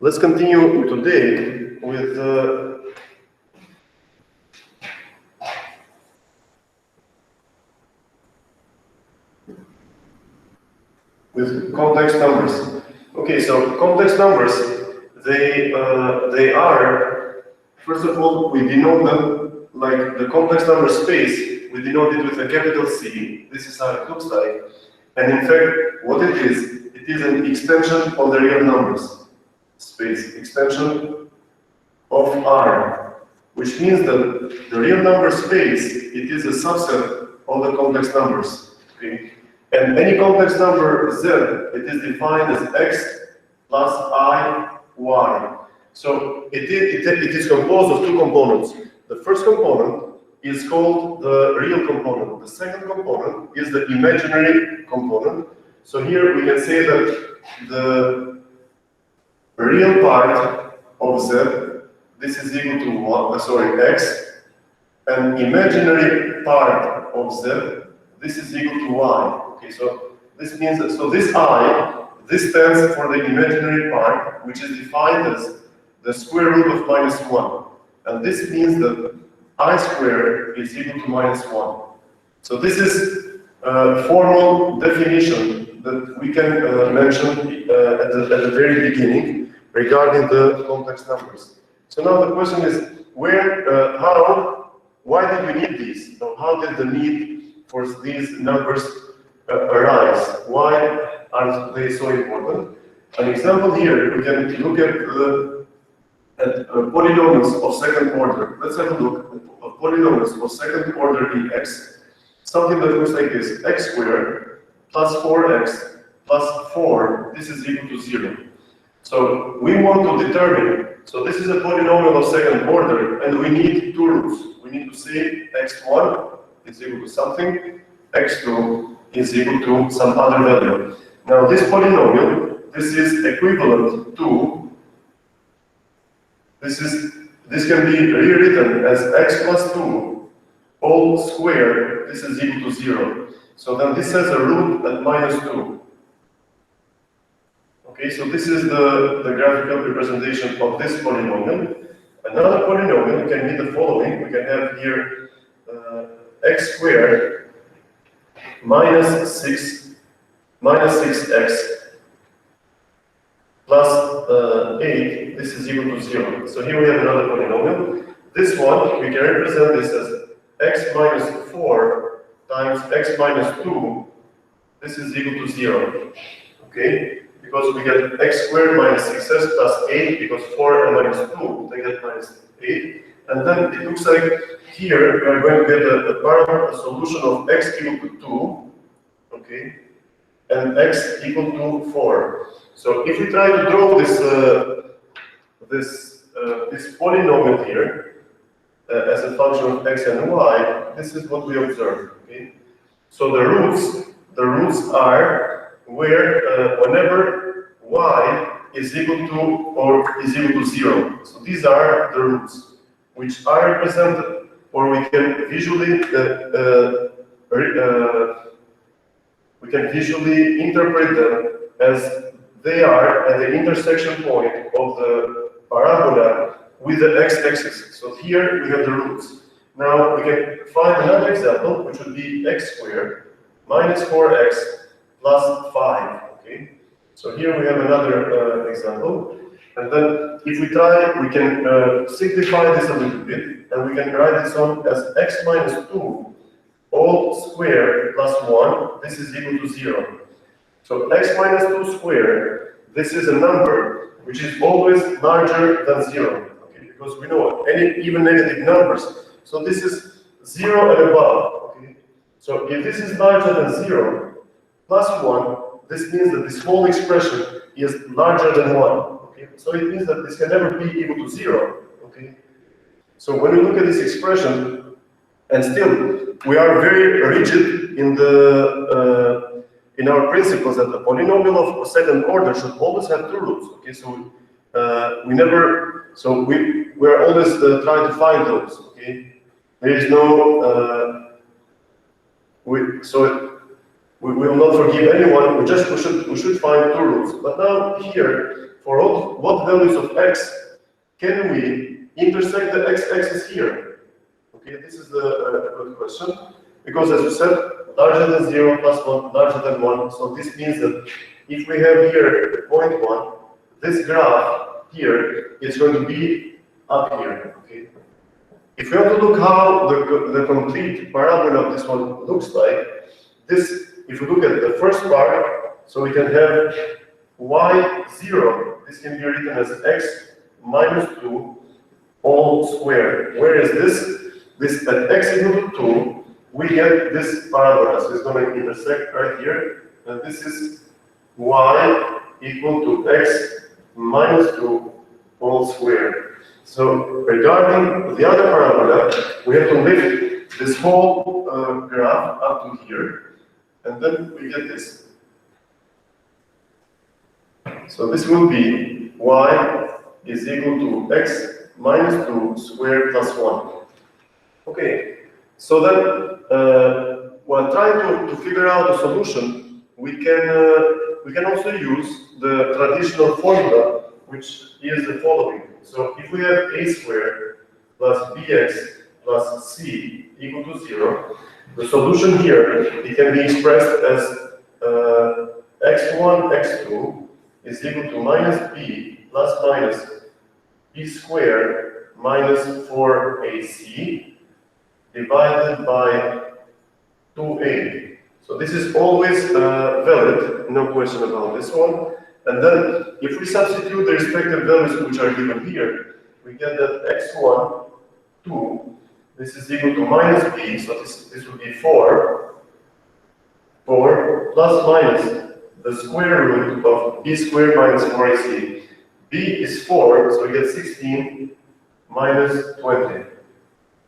Let's continue today with complex numbers. Okay, so complex numbers, they are, first of all, we denote them like the complex number space. We denote it with a capital C. This is how it looks like. And in fact, what it is an extension of the real numbers space, extension of R, which means that the real number space, it is a subset of the complex numbers. Okay? And any complex number Z, it is defined as X plus I, Y. So it is composed of two components. The first component is called the real component. The second component is the imaginary component. So here we can say that the real part of Z, this is equal to X, and imaginary part of Z, this is equal to Y. Okay, so this means that, so this I, this stands for the imaginary part, which is defined as the square root of -1. And this means that I squared is equal to -1. So this is a formal definition that we can mention at the very beginning regarding the complex numbers. So now the question is, why did we need these? So how did the need for these numbers arise? Why are they so important? An example here, we can look at polynomials of second order. Let's have a look at polynomials of second order in X. Something that looks like this: X squared plus 4X plus 4, this is equal to 0. So we want to determine, so this is a polynomial of second order, and we need two roots. We need to say x1 is equal to something, x2 is equal to some other value. Now this polynomial, this is equivalent to, this can be rewritten as x plus 2 all squared, this is equal to 0. So then this has a root at -2. Okay, so this is the graphical representation of this polynomial. Another polynomial can be the following. We can have here x squared minus 6x plus 8, this is equal to 0. So here we have another polynomial. This one, we can represent this as x minus 4 times x minus 2, this is equal to 0. Okay? Because we get x squared minus 6x plus 8, because 4 and minus 2, they get minus 8. And then it looks like here we are going to get a solution of x equal to 2, okay, and x equal to 4. So if we try to draw this polynomial here as a function of x and y, this is what we observe. Okay, so the roots are where whenever y is equal to or is equal to 0. So these are the roots, which are represented, or we can visually interpret them as they are at the intersection point of the parabola with the x-axis. So here we have the roots. Now we can find another example, which would be x squared minus 4x plus 5, okay? So here we have another example. And then if we try, we can simplify this a little bit, and we can write this on as x minus 2 all squared plus 1, this is equal to 0. So x minus 2 squared, this is a number which is always larger than 0, okay? Because we know any even negative numbers. So this is 0 and above, okay? So if this is larger than 0, plus 1, this means that this whole expression is larger than 1. Okay? So it means that this can never be equal to 0. Okay? So when we look at this expression, and still we are very rigid in our principles that the polynomial of second order should always have two roots. Okay? So we are always trying to find those. Okay? There is no we will not forgive anyone. We should find two roots. But now here for what values of x can we intersect the x-axis here? Okay, this is the good question, because as you said, larger than 0 plus 1, larger than 1, so this means that if we have here point 1, this graph here is going to be up here, okay? If we want to look how the complete parabola of this one looks like, this, if we look at the first part, so we can have y0, this can be written as x minus 2 all squared. Where is this? This at x equal to 2, we get this parabola, so it's going to intersect right here, and this is y equal to x minus 2 all squared. So regarding the other parabola, we have to lift this whole graph up to here, and then we get this. So this will be y is equal to x minus 2 squared plus 1. Okay, so then while trying to figure out a solution, we can also use the traditional formula, which is the following. So if we have a squared plus bx plus c equal to 0, the solution here, it can be expressed as x1, x2 is equal to minus b plus minus b squared minus 4ac divided by 2a. So this is always valid, no question about this one. And then if we substitute the respective values which are given here, we get that x1, 2, this is equal to minus b, so this will be 4 plus minus the square root of b squared minus 4ac. b is 4, so we get 16 minus 20,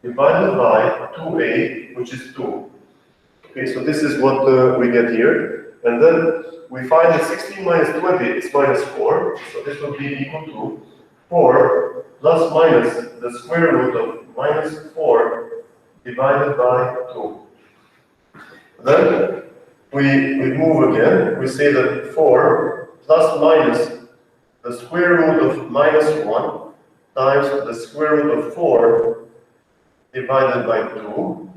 divided by 2a, which is 2. Okay, so this is what we get here. And then we find that 16 minus 20 is minus 4, so this will be equal to 4 plus minus the square root of minus 4 divided by 2. Then we move again, we say that 4 plus minus the square root of minus 1 times the square root of 4 divided by 2,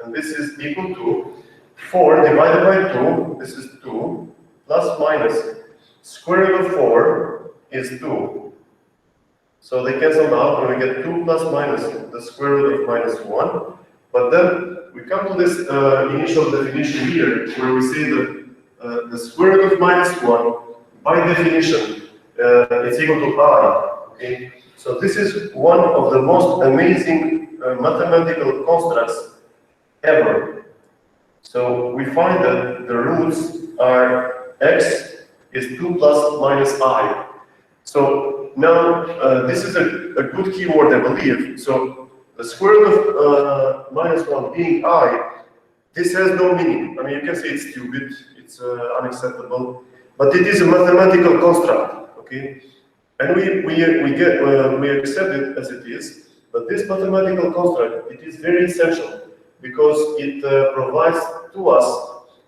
and this is equal to 4 divided by 2, this is 2, plus minus square root of 4 is 2. So they cancel out and we get 2 plus minus the square root of minus 1. But then we come to this initial definition here, where we say that the square root of minus 1, by definition, is equal to I. Okay? So this is one of the most amazing mathematical constructs ever. So we find that the roots are x is 2 plus minus I. So now this is a good keyword, I believe. So the square root of minus 1 being I, this has no meaning. I mean, you can say it's stupid, it's unacceptable, but it is a mathematical construct, okay? And we accept it as it is. But this mathematical construct, it is very essential because it provides to us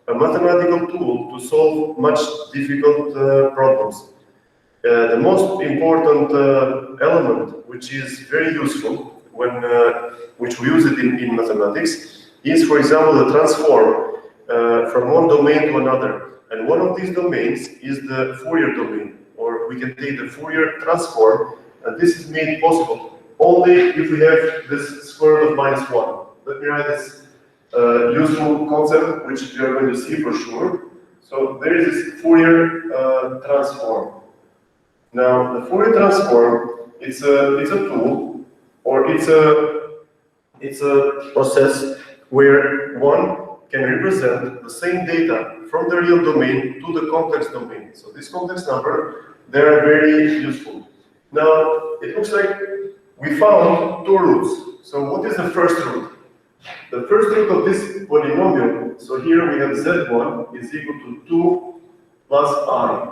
a mathematical tool to solve much difficult problems. The most important element, which is very useful when which we use it in mathematics, is, for example, the transform from one domain to another. And one of these domains is the Fourier domain, or we can take the Fourier transform, and this is made possible only if we have this square root of minus 1. Let me write this useful concept, which you are going to see for sure. So there is this Fourier transform. Now, the Fourier transform, it's a tool, or it's a process where one can represent the same data from the real domain to the complex domain. So this complex number, they are very useful. Now, it looks like we found two roots. So what is the first root? The first root of this polynomial, so here we have z1 is equal to 2 plus I.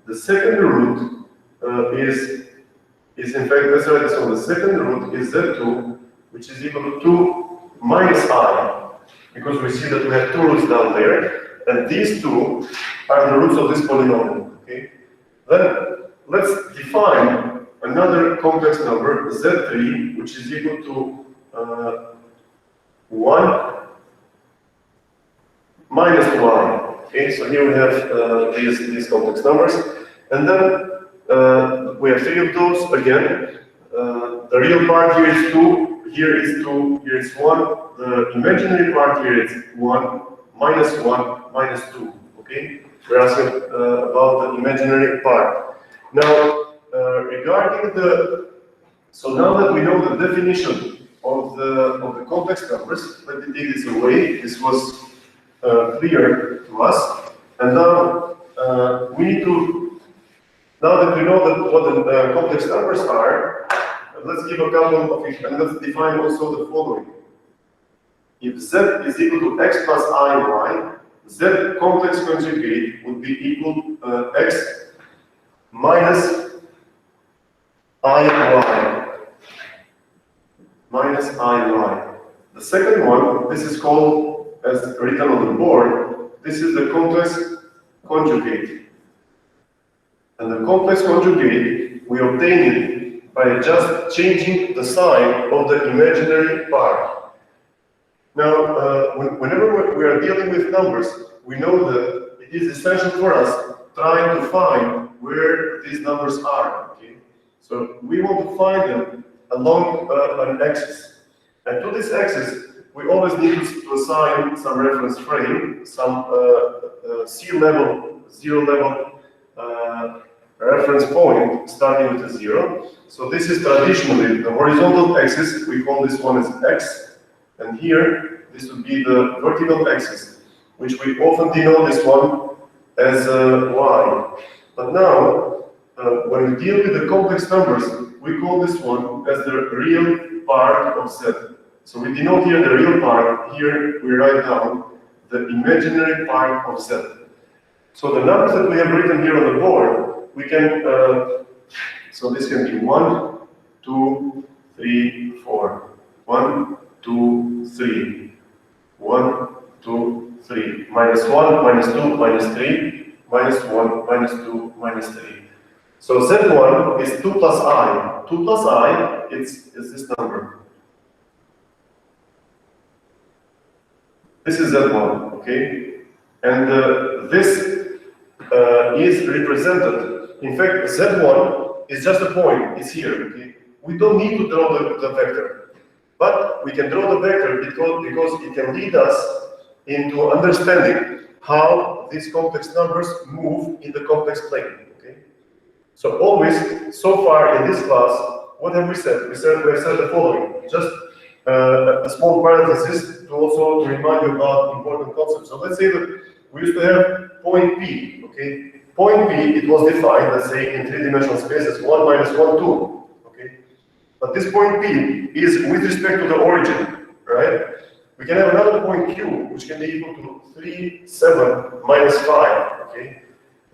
The second root is in fact, let's write this one. The second root is z2, which is equal to 2 minus I, because we see that we have two roots down there, and these two are the roots of this polynomial. Okay. Then let's define another complex number, Z3, which is equal to 1 minus y. Okay, so here we have these complex numbers, and then we have 3 of those again. The real part here is 2, here is 2, here is 1. The imaginary part here is 1, minus 2. Okay, we're asking about the imaginary part. Now, regarding so now that we know the definition of the complex numbers, let me take this away. This was clear to us, and now we need to. Now that we know what the complex numbers are, let's give a couple of, and let's define also the following. If z is equal to x plus iy, z complex conjugate would be equal to x minus iy. Minus iy. The second one, this is called, as written on the board, this is the complex conjugate. And the complex conjugate, we obtain it by just changing the sign of the imaginary part. Now, whenever we are dealing with numbers, we know that it is essential for us trying to find where these numbers are. Okay? So we want to find them along an axis. And to this axis, we always need to assign some reference frame, some zero level reference point starting with a 0. So this is traditionally the horizontal axis. We call this one as x, and here this would be the vertical axis, which we often denote this one as y. But now, when we deal with the complex numbers, we call this one as the real part of z. So we denote here the real part. Here we write down the imaginary part of z. So the numbers that we have written here on the board, we can, so this can be 1, 2, 3, 4. 1, 2, 3. 1, 2, 3. Minus 1, minus 2, minus 3. Minus 1, minus 2, minus 3. So Z1 is 2 plus I. 2 plus I is this number. This is Z1, okay? And this is represented. In fact, Z1 is just a point, it's here, okay? We don't need to draw the vector. But we can draw the vector because it can lead us into understanding how these complex numbers move in the complex plane, okay? So always, so far in this class, what have we said? We have said the following. Just a small parenthesis to also remind you about important concepts. So let's say that we used to have point P, okay? Point P, it was defined, let's say, in three-dimensional space as 1 minus 1, 2, okay? But this point P is with respect to the origin, right? We can have another point Q, which can be equal to 3, 7, minus 5, okay?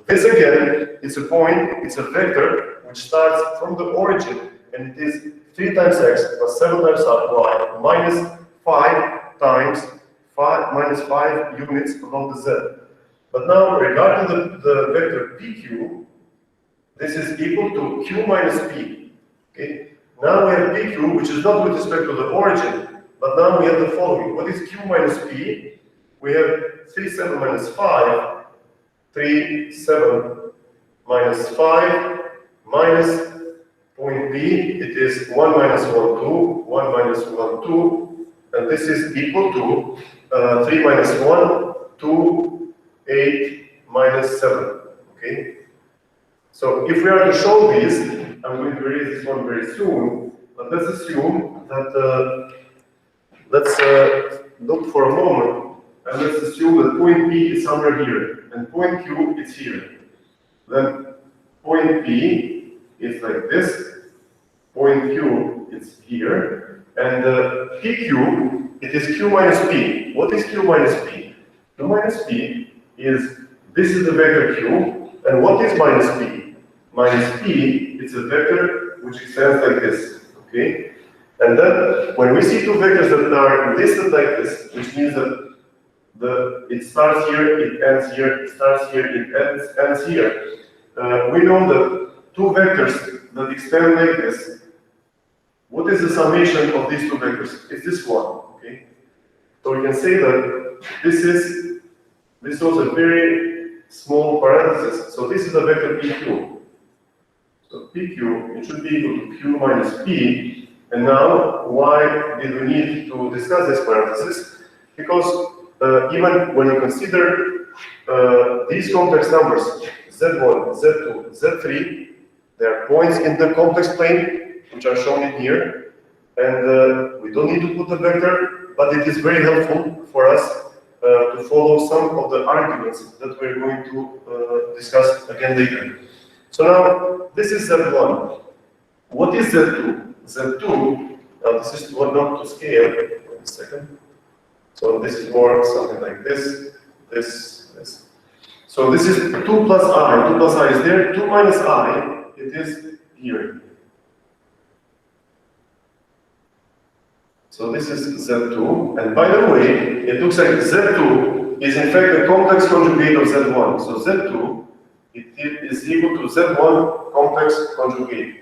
This again, it's a point, it's a vector, which starts from the origin, and it is 3 times x plus 7 times y minus 5 times 5 minus 5 units along the z. But now, regarding the vector pq, this is equal to q minus p. Okay? Now we have pq, which is not with respect to the origin, but now we have the following. What is q minus p? We have 3, 7 minus 5, 3, 7 minus 5 minus point p. It is 1 minus 1, 2, 1 minus 1, 2, and this is equal to 3 minus 1, 2, 8 minus 7, okay? So if we are to show this, I'm going to erase this one very soon, but let's assume that, let's look for a moment, and let's assume that point P is somewhere here, and point Q is here. Then point P is like this, point Q is here, and PQ, it is Q minus P. What is Q minus P? Q minus P is, this is the vector Q, and what is minus P? Minus P, it's a vector which extends like this, okay? And then, when we see two vectors that are listed like this, which means that it starts here, it ends here, it starts here, it ends here, we know that two vectors that extend like this, what is the summation of these two vectors? It's this one, okay? So we can say that this was a very small parenthesis. So this is a vector PQ. So PQ, it should be equal to Q minus P. And now, why did we need to discuss this parenthesis? Because even when you consider these complex numbers, Z1, Z2, Z3, they are points in the complex plane, which are shown in here. And we don't need to put the vector, but it is very helpful for us to follow some of the arguments that we're going to discuss again later. So now, this is Z1. What is Z2? Z2, now this is not to scale. Wait a second. So this is more something like this, this. So this is 2 plus I. 2 plus I is there. 2 minus I, it is here. So this is Z2. And by the way, it looks like Z2 is in fact the complex conjugate of Z1. So Z2, it is equal to Z1 complex conjugate.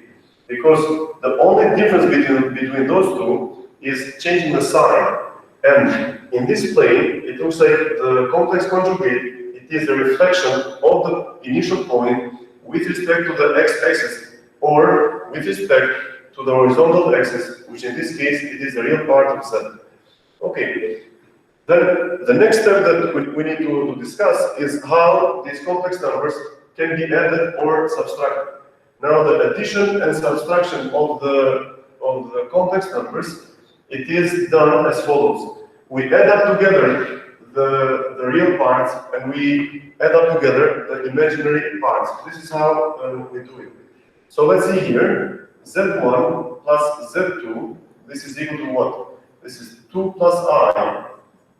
Because the only difference between those two is changing the sign. And in this plane, it looks like the complex conjugate, it is a reflection of the initial point with respect to the x-axis, or with respect to the horizontal axis, which in this case, it is the real part of Z. Okay, then the next step that we need to discuss is how these complex numbers can be added or subtracted. Now, the addition and subtraction of the complex numbers, it is done as follows. We add up together the real parts, and we add up together the imaginary parts. This is how we do it. So let's see here, Z1 plus Z2, this is equal to what? This is 2 plus I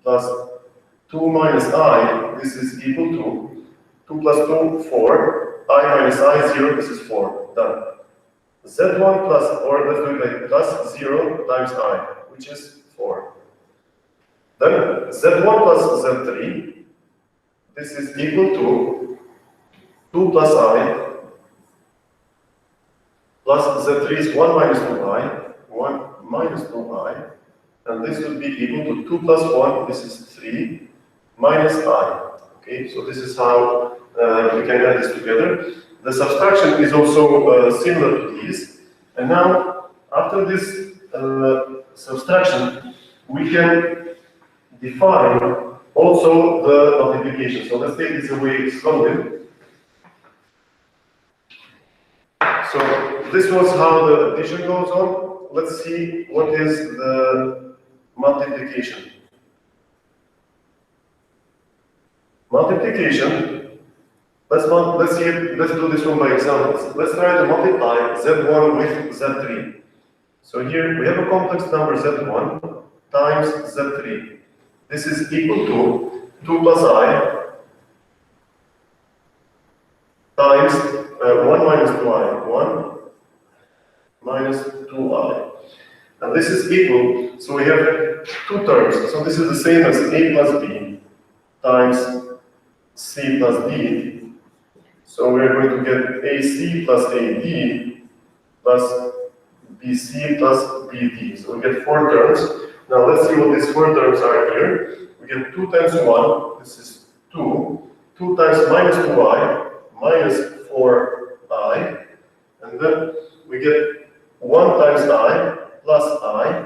plus 2 minus I, this is equal to 2 plus 2, 4, I minus I, 0, this is 4, done. Z1 plus, or let's do it like plus 0 times I, which is 4. Then Z1 plus Z3, this is equal to 2 plus I plus Z3 is 1 minus 2I, 1 minus 2I, and this would be equal to 2 plus 1, this is 3, minus I. Okay, so this is how we can add this together. The subtraction is also similar to these. And now, after this subtraction, we can define also the multiplication. So let's take this away slowly. So this was how the addition goes on. Let's see what is the multiplication. Multiplication, let's do this one by examples. Let's try to multiply Z1 with Z3. So here we have a complex number Z1 times Z3. This is equal to 2 plus I times 1 minus 2I. 1 minus 2I. And this is equal, so we have two terms. So this is the same as A plus B times C plus D. So we're going to get AC plus AD plus BC plus BD. So we get 4 terms. Now let's see what these 4 terms are here. We get 2 times 1, this is 2. 2 times minus 2I, minus 4I. And then we get 1 times I plus I.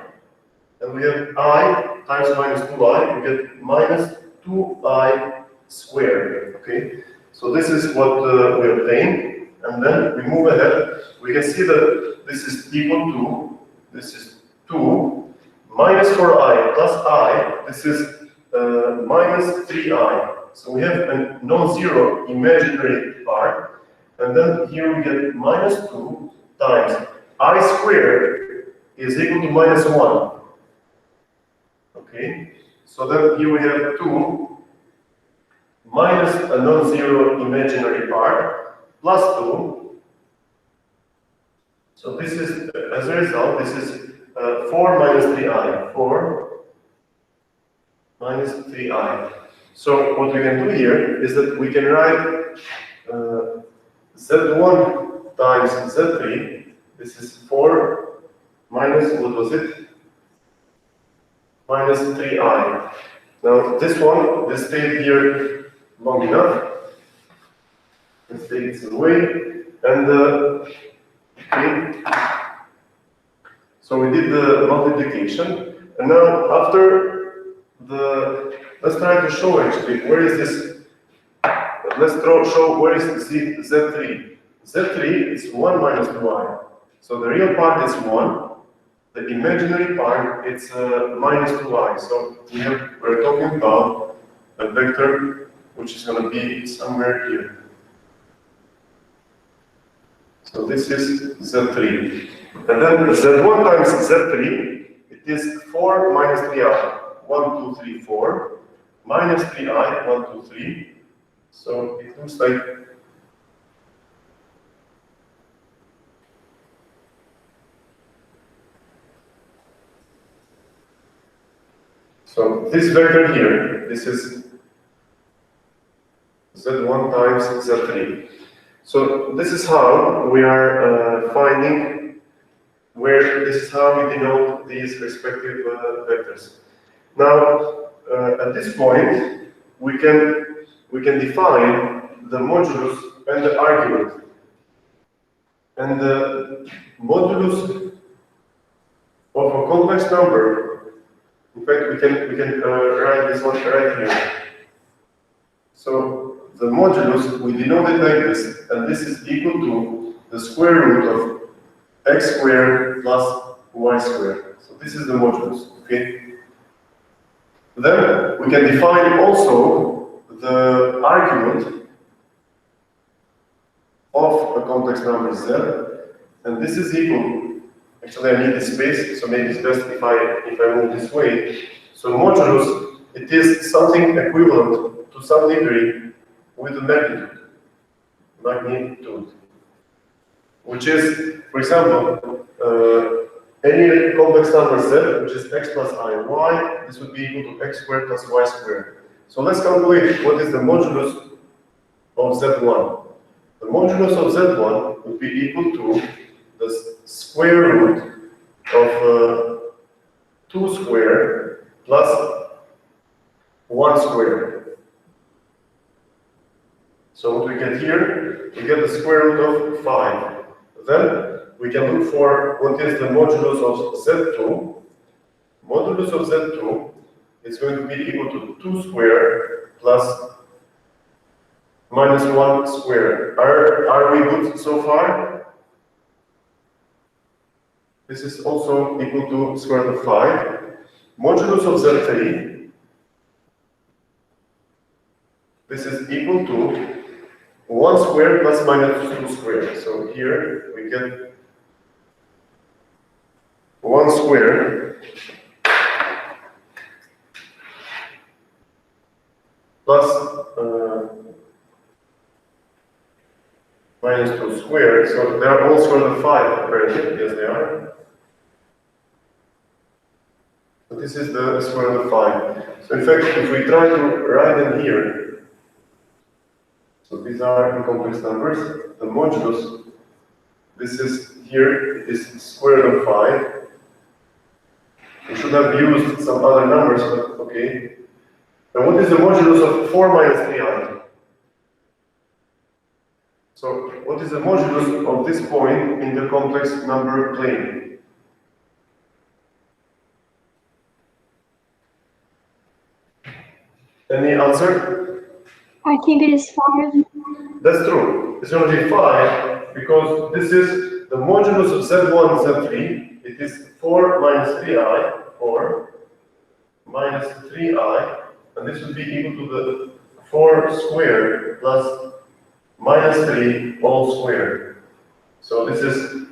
And we have I times minus 2I, we get minus 2I squared, okay? So this is what we obtain, and then we move ahead. We can see that this is equal to, this is 2, minus 4I plus I, this is minus 3I. So we have a non-zero imaginary part, and then here we get minus 2 times I squared is equal to minus 1. Okay, so then here we have 2 minus a non-zero imaginary part plus 2. So this is, as a result, this is 4 minus 3I. 4 minus 3I. So what we can do here is that we can write Z1 times Z3, this is 4 minus, what was it? Minus 3i. Now this one, this stayed here long enough. Let's take this away. And okay. So we did the multiplication. And now after let's try to show actually where is this. Let's show where is Z3. Z3 is 1 minus 2i. So the real part is 1. The imaginary part is minus 2i. So we're talking about a vector which is going to be somewhere here. So this is Z3. And then Z1 times Z3, it is 4 minus 3i. 1, 2, 3, 4. Minus 3i, 1, 2, 3. So it looks like so this vector here, this is Z1 times Z3. So this is how we are finding where this is how we denote these respective vectors. Now, at this point, we can define the modulus and the argument. And the modulus of a complex number, in fact, we can write this one right here. So the modulus, we denote it like this, and this is equal to the square root of x squared plus y squared. So this is the modulus, okay? Then we can define also the argument of a complex number z, and this is equal. Actually, I need the space, so maybe it's best if I move this way. So modulus, it is something equivalent to some degree with the magnitude, which is, for example, any complex number z, which is x plus I y, this would be equal to x squared plus y squared. So let's calculate what is the modulus of z1. The modulus of z1 would be equal to the square root of 2 squared plus 1 squared. So what we get here, we get the square root of 5. Then we can look for what is the modulus of z2. Modulus of z2 is going to be equal to 2 squared plus minus 1 squared. Are we good so far? This is also equal to square root of 5. Modulus of z3, this is equal to 1 squared plus minus 2 squared. So here we get 1 squared plus minus 2 squared. So they are all square root of 5 apparently. Yes, they are. So this is the square root of 5. So in fact, if we try to write them here, so these are the complex numbers. The modulus, this is here, it is square root of 5. We should have used some other numbers, but okay. Now what is the modulus of 4 minus 3i? So what is the modulus of this point in the complex number plane? Any answer? I think it is 5. That's true. It's going to be 5 because this is the modulus of z1 and z3. It is 4 minus 3i, 4 minus 3i, and this would be equal to the 4 squared plus minus 3 all squared. So this is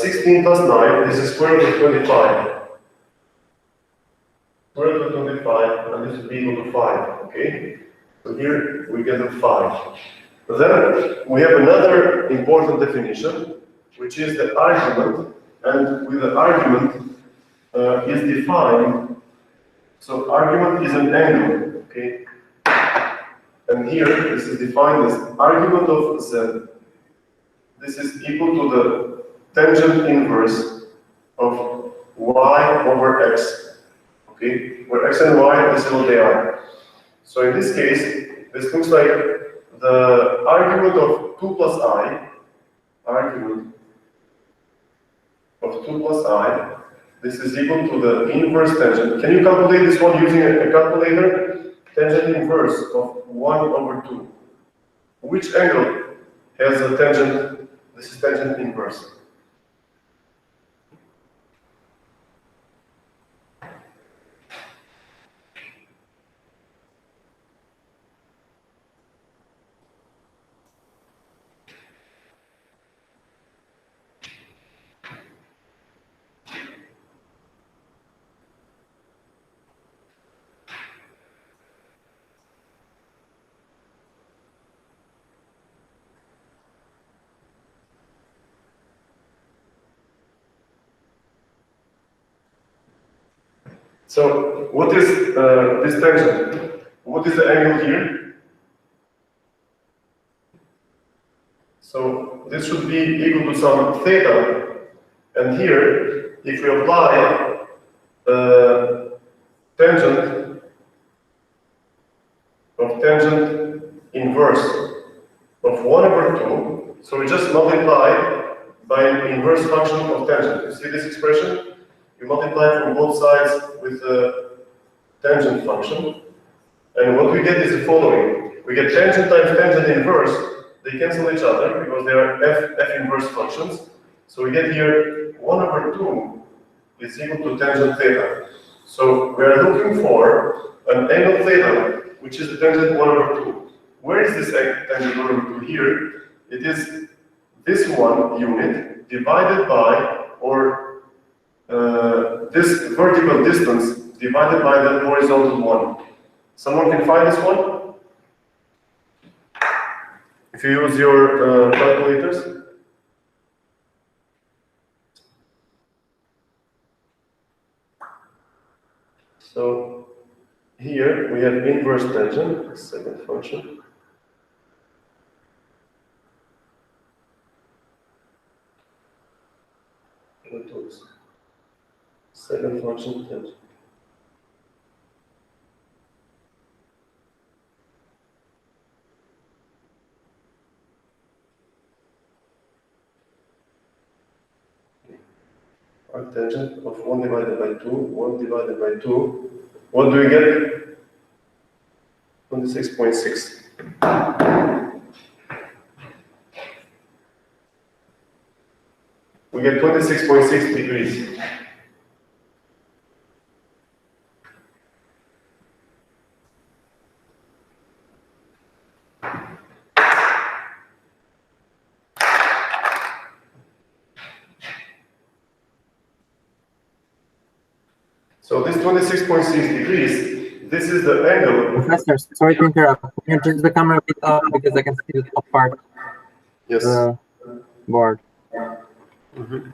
16 plus 9. This is square root of 25. Square root of 25, and this would be equal to 5. Okay. So here we get a 5. Then we have another important definition, which is the argument. And with the argument is defined. So argument is an angle, okay? And here this is defined as argument of z this is equal to the tangent inverse of y over x. Okay, where x and y, this is what they are. So in this case, this looks like the argument of 2 plus I, argument of 2 plus I, this is equal to the inverse tangent. Can you calculate this one using a calculator? Tangent inverse of 1 over 2. Which angle has a tangent? This is tangent inverse. So, what is this tangent? What is the angle here? So, this should be equal to some theta. And here, if we apply tangent of tangent inverse of 1 over 2, so we just multiply by an inverse function of tangent. You see this expression? You multiply from both sides with the tangent function, and what we get is the following. We get tangent times tangent inverse, they cancel each other because they are f inverse functions. So we get here 1 over 2 is equal to tangent theta. So we are looking for an angle theta, which is the tangent 1 over 2. Where is this tangent 1 over 2 here? It is this one unit divided by, or this vertical distance divided by the horizontal one. Someone can find this one? If you use your calculators. So here we have inverse tangent, second function. Second function tangent. Our tangent of 1 divided by 2, 1 divided by 2. What do we get? 26.6. We get 26.6 degrees. So this 26.6 degrees, this is the angle. Professor, sorry to interrupt. Can you adjust the camera a bit up because I can see the top part Yes. of the board. Mm-hmm.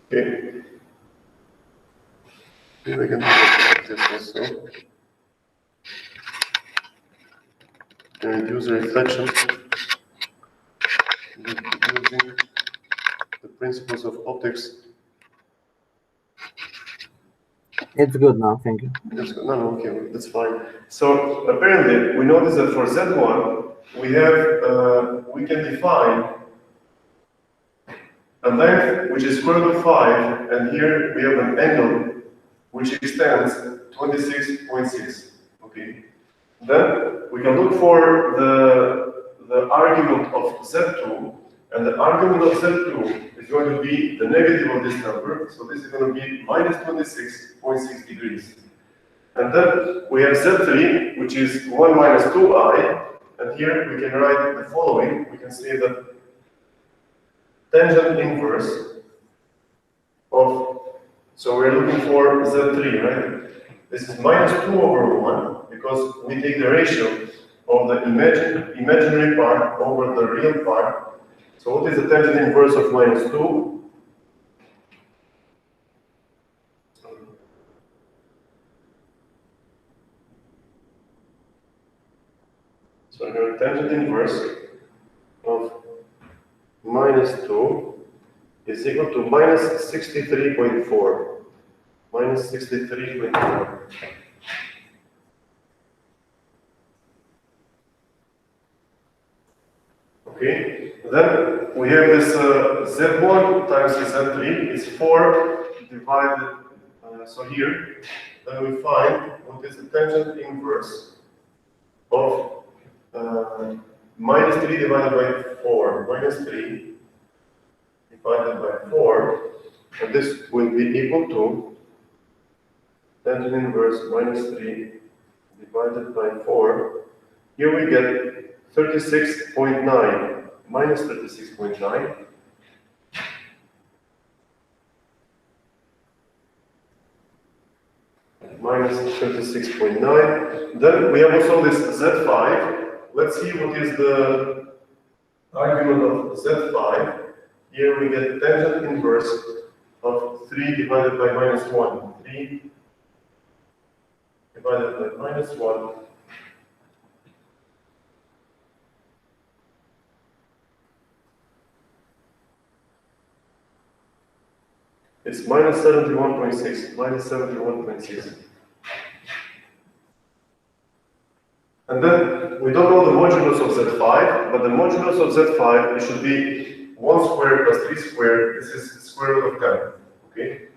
Okay. Maybe I can do this also. And use the reflection using the principles of optics. It's good now, thank you. No, okay, that's fine. So apparently, we notice that for Z1, we have we can define a length which is square root of 5, and here we have an angle which extends 26.6. Okay. Then we can look for the argument of Z2, and the argument of Z2 is going to be the negative of this number, so this is going to be minus 26.6 degrees. And then we have Z3, which is 1 minus 2i, and here we can write the following. We can say that tangent inverse of, so we're looking for Z3, right? This is minus 2 over 1, because we take the ratio of the imaginary part over the real part. So what is the tangent inverse of minus 2? So here tangent inverse of minus 2 is equal to minus 63.4. Minus 63.4. Okay, then we have this Z1 times Z3 is 4 divided, so here, then we find what is the tangent inverse of minus 3 divided by 4, minus 3 divided by 4, and this will be equal to tangent inverse minus 3 divided by 4. Here we get 36.9 minus 36.9 minus 36.9. Then we have also this Z5. Let's see what is the argument of Z5. Here we get tangent inverse of 3 divided by minus 1. 3 divided by minus 1. It's minus 71.6, minus 71.6. And then we don't know the modulus of Z5, but the modulus of Z5, it should be 1 squared plus 3 squared. This is square root of 10. Okay?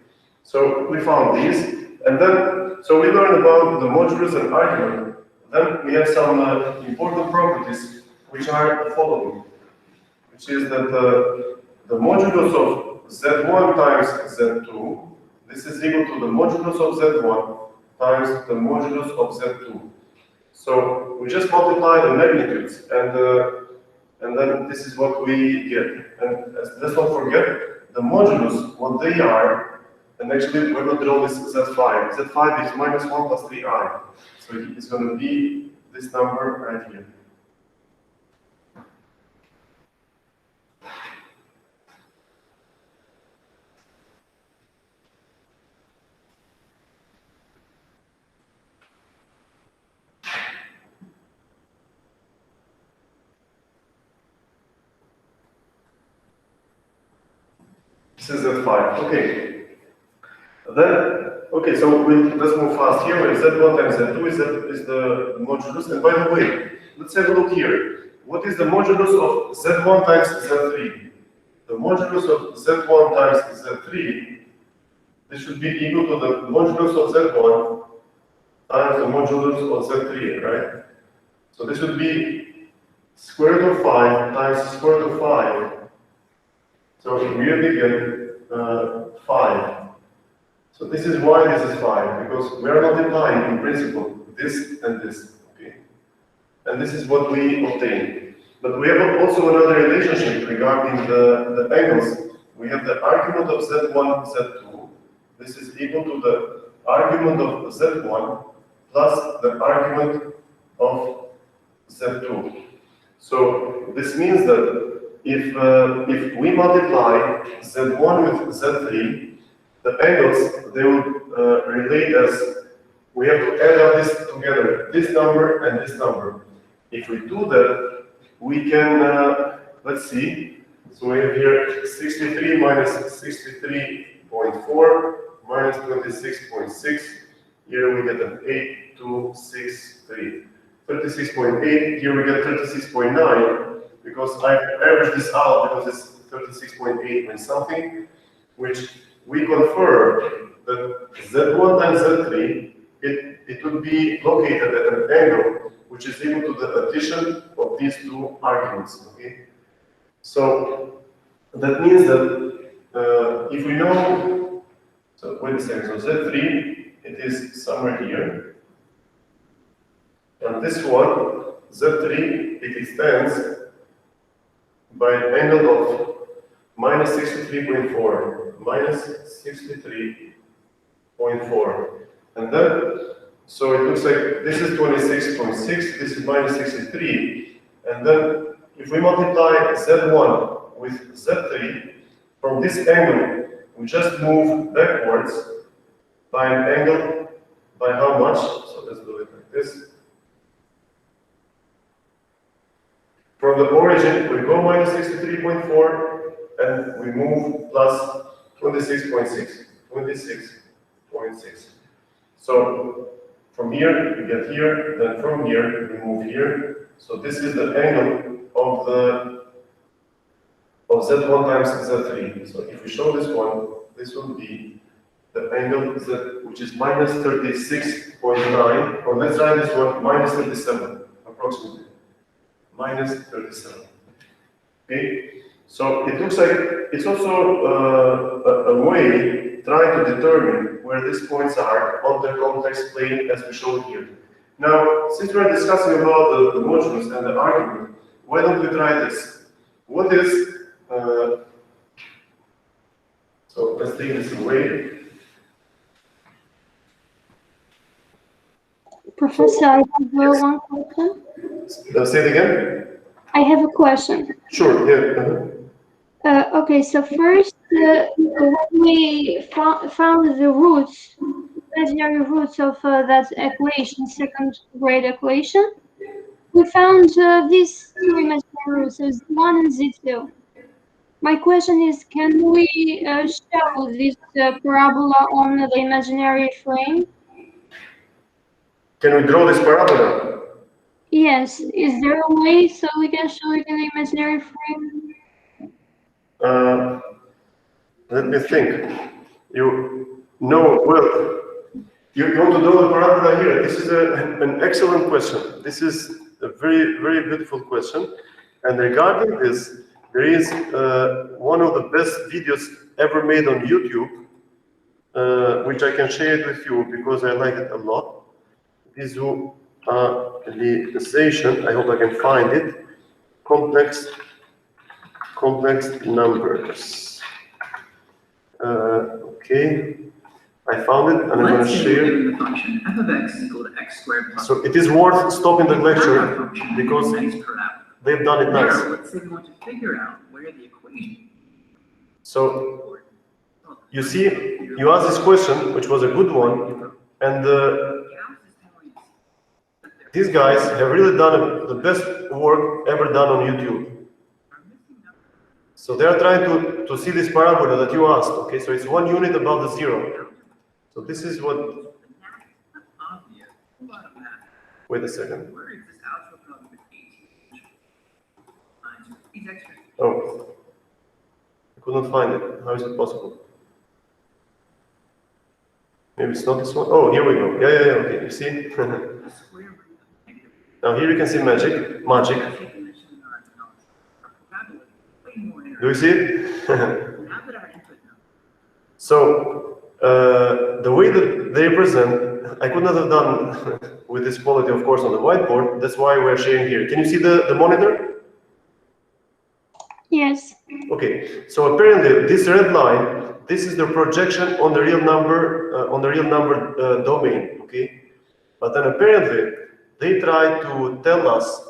So we found these, and then, so we learned about the modulus and argument. Then we have some important properties, which are the following, which is that the modulus of Z1 times Z2, this is equal to the modulus of Z1 times the modulus of Z2. So we just multiply the magnitudes, and then this is what we get. And let's not forget the modulus, what they are, and actually we're going to draw this Z5. Z5 is minus 1 plus 3i. So it's going to be this number right here. This is Z5. Okay. Then, okay, so let's move fast here. Z1 times Z2 is the modulus. And by the way, let's have a look here. What is the modulus of Z1 times Z3? The modulus of Z1 times Z3, this should be equal to the modulus of Z1 times the modulus of Z3, right? So this would be square root of 5 times square root of 5. So we really get 5. So this is why this is 5, because we are multiplying in principle this and this, okay? And this is what we obtain. But we have also another relationship regarding the angles. We have the argument of Z1, Z2. This is equal to the argument of Z1 plus the argument of Z2. So this means that if we multiply Z1 with Z3, the angles, they will relate as, we have to add up this together, this number and this number. If we do that, we can, let's see, so we have here 63 minus 63.4 minus 26.6, here we get an 8263. 36.8, here we get 36.9, because I averaged this out because it's 36.8 and something, which we confirm that Z1 times Z3, it would be located at an angle which is equal to the addition of these two arguments, okay? So that means that if we know, so wait a second, so Z3, it is somewhere here, and this one, Z3, it extends by an angle of minus 63.4, minus 63.4. And then, so it looks like this is 26.6, this is minus 63. And then, if we multiply Z1 with Z3, from this angle, we just move backwards by an angle, by how much? So let's do it like this. From the origin, we go minus 63.4 and we move plus 26.6. 26.6. So from here, we get here, then from here, we move here. So this is the angle of Z1 times Z3. So if we show this one, this will be the angle Z, which is minus 36.9, or let's try this one, minus 37, approximately. Minus 37. Okay, so it looks like it's also a way trying to determine where these points are on the complex plane as we showed here. Now, since we're discussing about the modulus and the argument, why don't we try this? What is, so let's take this away. Professor, I have one question. Say it again? I have a question. Sure, yeah. Okay, so first, when we found the roots, imaginary roots of that equation, second grade equation, we found these two imaginary roots, so Z1 and Z2. My question is, can we show this parabola on the imaginary frame? Can we draw this parabola? Yes. Is there a way so we can show it in the imaginary frame? Let me think. You want to draw the parabola here. This is an excellent question. This is a very, very beautiful question. And regarding this, there is one of the best videos ever made on YouTube, which I can share it with you because I like it a lot. Visualization, I hope I can find it. Complex numbers. Okay, I found it, and I'm going to share. The function f of x is equal to x squared plus. So it is worth stopping the lecture because they've done it nice. Now, let's say we want to figure out where the equation. So you see, you asked this question, which was a good one, and these guys have really done the best work ever done on YouTube. So they are trying to see this parabola that you asked, okay? So it's 1 unit above the 0. So this is what... Wait a second. Oh. I could not find it. How is it possible? Maybe it's not this one. Oh, here we go. Yeah, okay. You see? Now here you can see magic. Do you see it? So, the way that they present, I could not have done with this quality, of course, on the whiteboard. That's why we're sharing here. Can you see the monitor? Yes. Okay. So apparently, this red line, this is the projection on the real number, domain. Okay. But then apparently, they try to tell us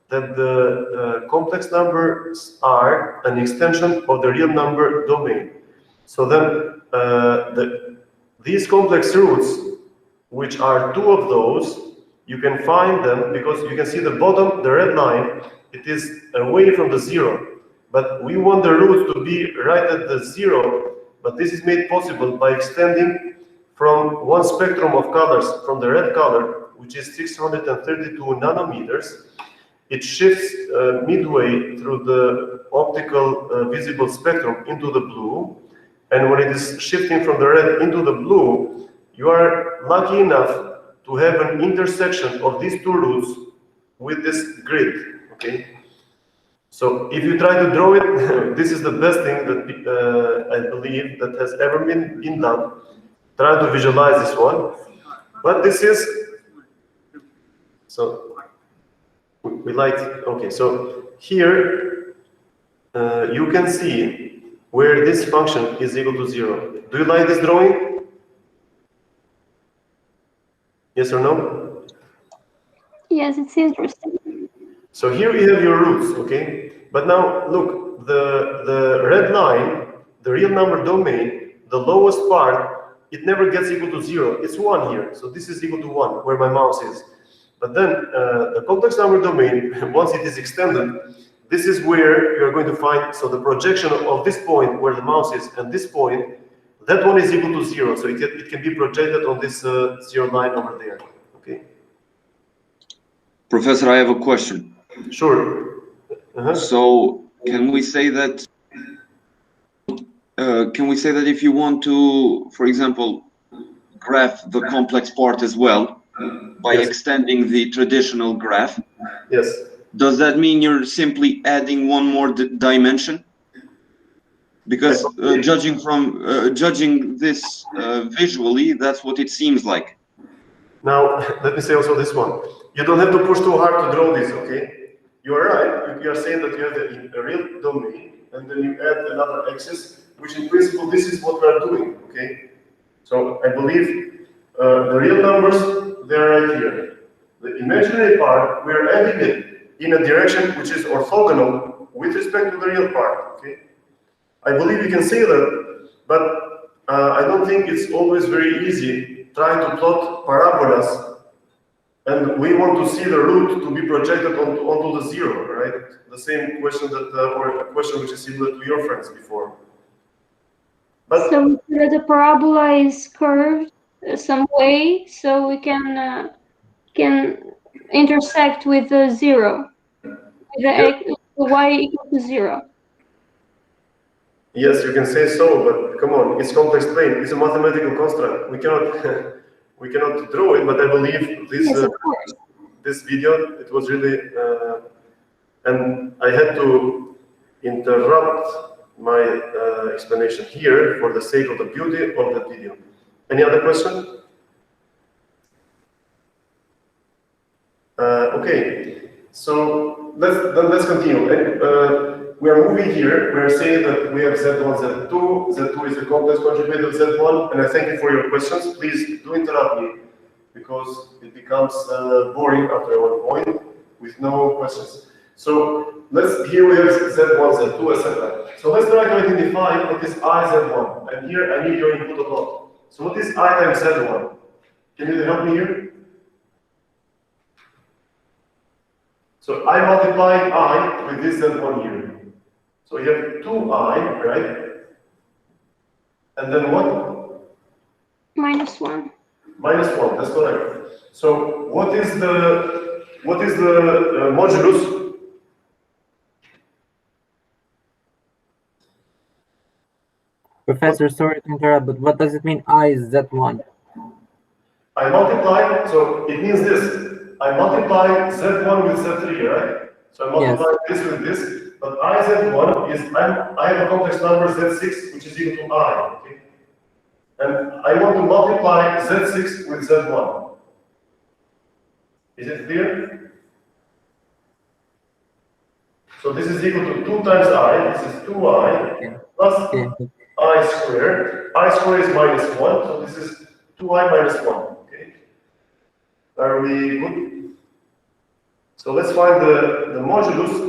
that the complex numbers are an extension of the real number domain. So then these complex roots, which are 2 of those, you can find them because you can see the bottom, the red line, it is away from the 0. But we want the roots to be right at the 0, but this is made possible by extending from one spectrum of colors, from the red color, which is 632 nanometers. It shifts midway through the optical visible spectrum into the blue. And when it is shifting from the red into the blue, you are lucky enough to have an intersection of these 2 roots with this grid, okay? So if you try to draw it, this is the best thing that I believe that has ever been done. Try to visualize this one. But this is, so we like, okay, so here you can see where this function is equal to 0. Do you like this drawing? Yes or no? Yes, it's interesting. So here we have your roots, okay? But now look, the red line, the real number domain, the lowest part, it never gets equal to 0. It's 1 here. So this is equal to 1, where my mouse is. But then the complex number domain, once it is extended, this is where you're going to find, so the projection of this point where the mouse is and this point, that one is equal to 0. So it can be projected on this 0 line over there. Okay. Professor, I have a question. Sure. So can we say that if you want to, for example, graph the complex part as well by Yes. extending the traditional graph, Yes. does that mean you're simply adding one more dimension? Because judging this visually, that's what it seems like. Now, let me say also this one. You don't have to push too hard to draw this, okay? You are right. You are saying that you have a real domain, and then you add another axis, which in principle, this is what we are doing, okay? So I believe the real numbers, they're right here. The imaginary part, we are adding it in a direction which is orthogonal with respect to the real part, okay? I believe you can say that, but I don't think it's always very easy trying to plot parabolas, and we want to see the root to be projected onto the 0, right? The same question that, or a question which is similar to your friends before. But so the parabola is curved some way, so we can intersect with the 0, with the y equal to 0. yes, you can say so, but come on, it's complex plane. It's a mathematical construct. We cannot we cannot draw it. But I believe this Yes, of course. this video, it was really, and I had to interrupt my explanation here for the sake of the beauty of the video. Any other question? Okay, so let's continue. We are moving here. We are saying that we have Z1, Z2. Z2 is the complex conjugate of Z1, and I thank you for your questions. Please do interrupt me because it becomes boring after one point with no questions. So here we have Z1, Z2, etc. So let's try to identify what is IZ1, and here I need your input a lot. So what is I times Z1? Can you help me here? So I multiply I with this Z1 here. So you have 2I, right? And then what? Minus 1. Minus 1, that's correct. So what is the modulus? Professor, sorry to interrupt, but what does it mean I is Z1? I multiply, so it means this. I multiply Z1 with Z3, right? So I multiply this with this. But IZ1 is, I have a complex number Z6, which is equal to I, okay? And I want to multiply Z6 with Z1. Is it clear? So this is equal to 2 times I, this is 2I, plus I squared. I squared is minus 1, so this is 2I minus 1, okay? Are we good? So let's find the modulus.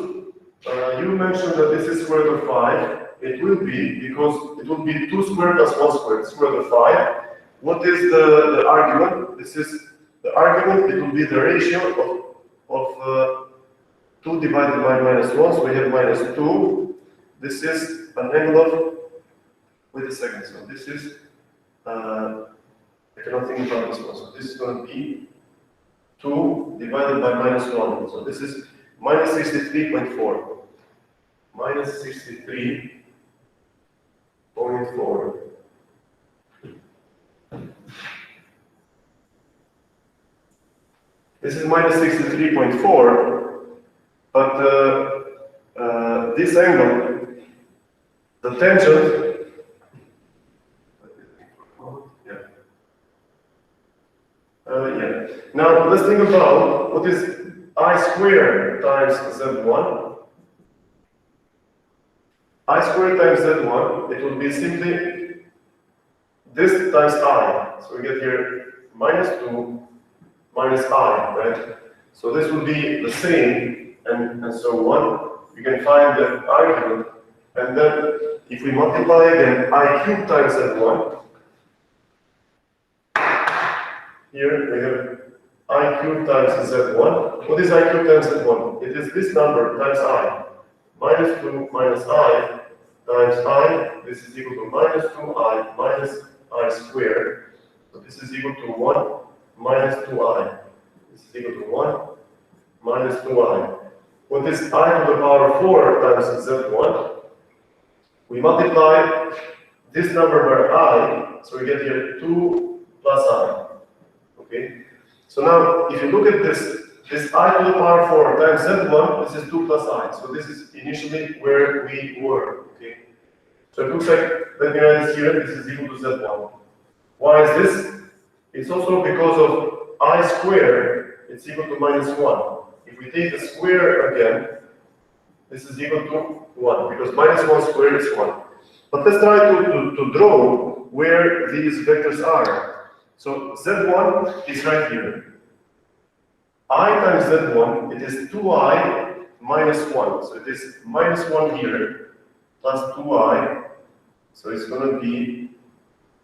You mentioned that this is square root of 5. It will be, because it will be 2 squared plus 1 squared, square root of 5. What is the argument? This is the argument, it will be the ratio of 2 divided by minus 1, so we have minus 2. This is an angle of, wait a second, so this is, I cannot think about this one, so this is going to be 2 divided by minus 1, so this is minus 63.4. Minus 63.4. This is minus 63.4, but this angle, the tangent, yeah. Now let's think about what is I squared times Z1. I squared times Z1, it will be simply this times I. So we get here minus 2 minus I, right? So this will be the same, and so on. We can find the argument, and then if we multiply again I cubed times Z1, here we have I cubed times Z1. What is I cubed times Z1? It is this number times I. minus 2 minus I times I, this is equal to minus 2I minus I squared. So this is equal to 1 minus 2I. This is equal to 1 minus 2I. What is I to the power 4 times Z1? We multiply this number by I, so we get here 2 plus I. Okay? So now, if you look at this I to the power 4 times Z1, this is 2 plus I. So this is initially where we were. Okay? So it looks like, let me write this here, this is equal to Z1. Why is this? It's also because of I squared, it's equal to minus 1. If we take the square again, this is equal to 1, because minus 1 squared is 1. But let's try to draw where these vectors are. So Z1 is right here. I times Z1, it is 2I minus 1. So it is minus 1 here, plus 2I. So it's going to be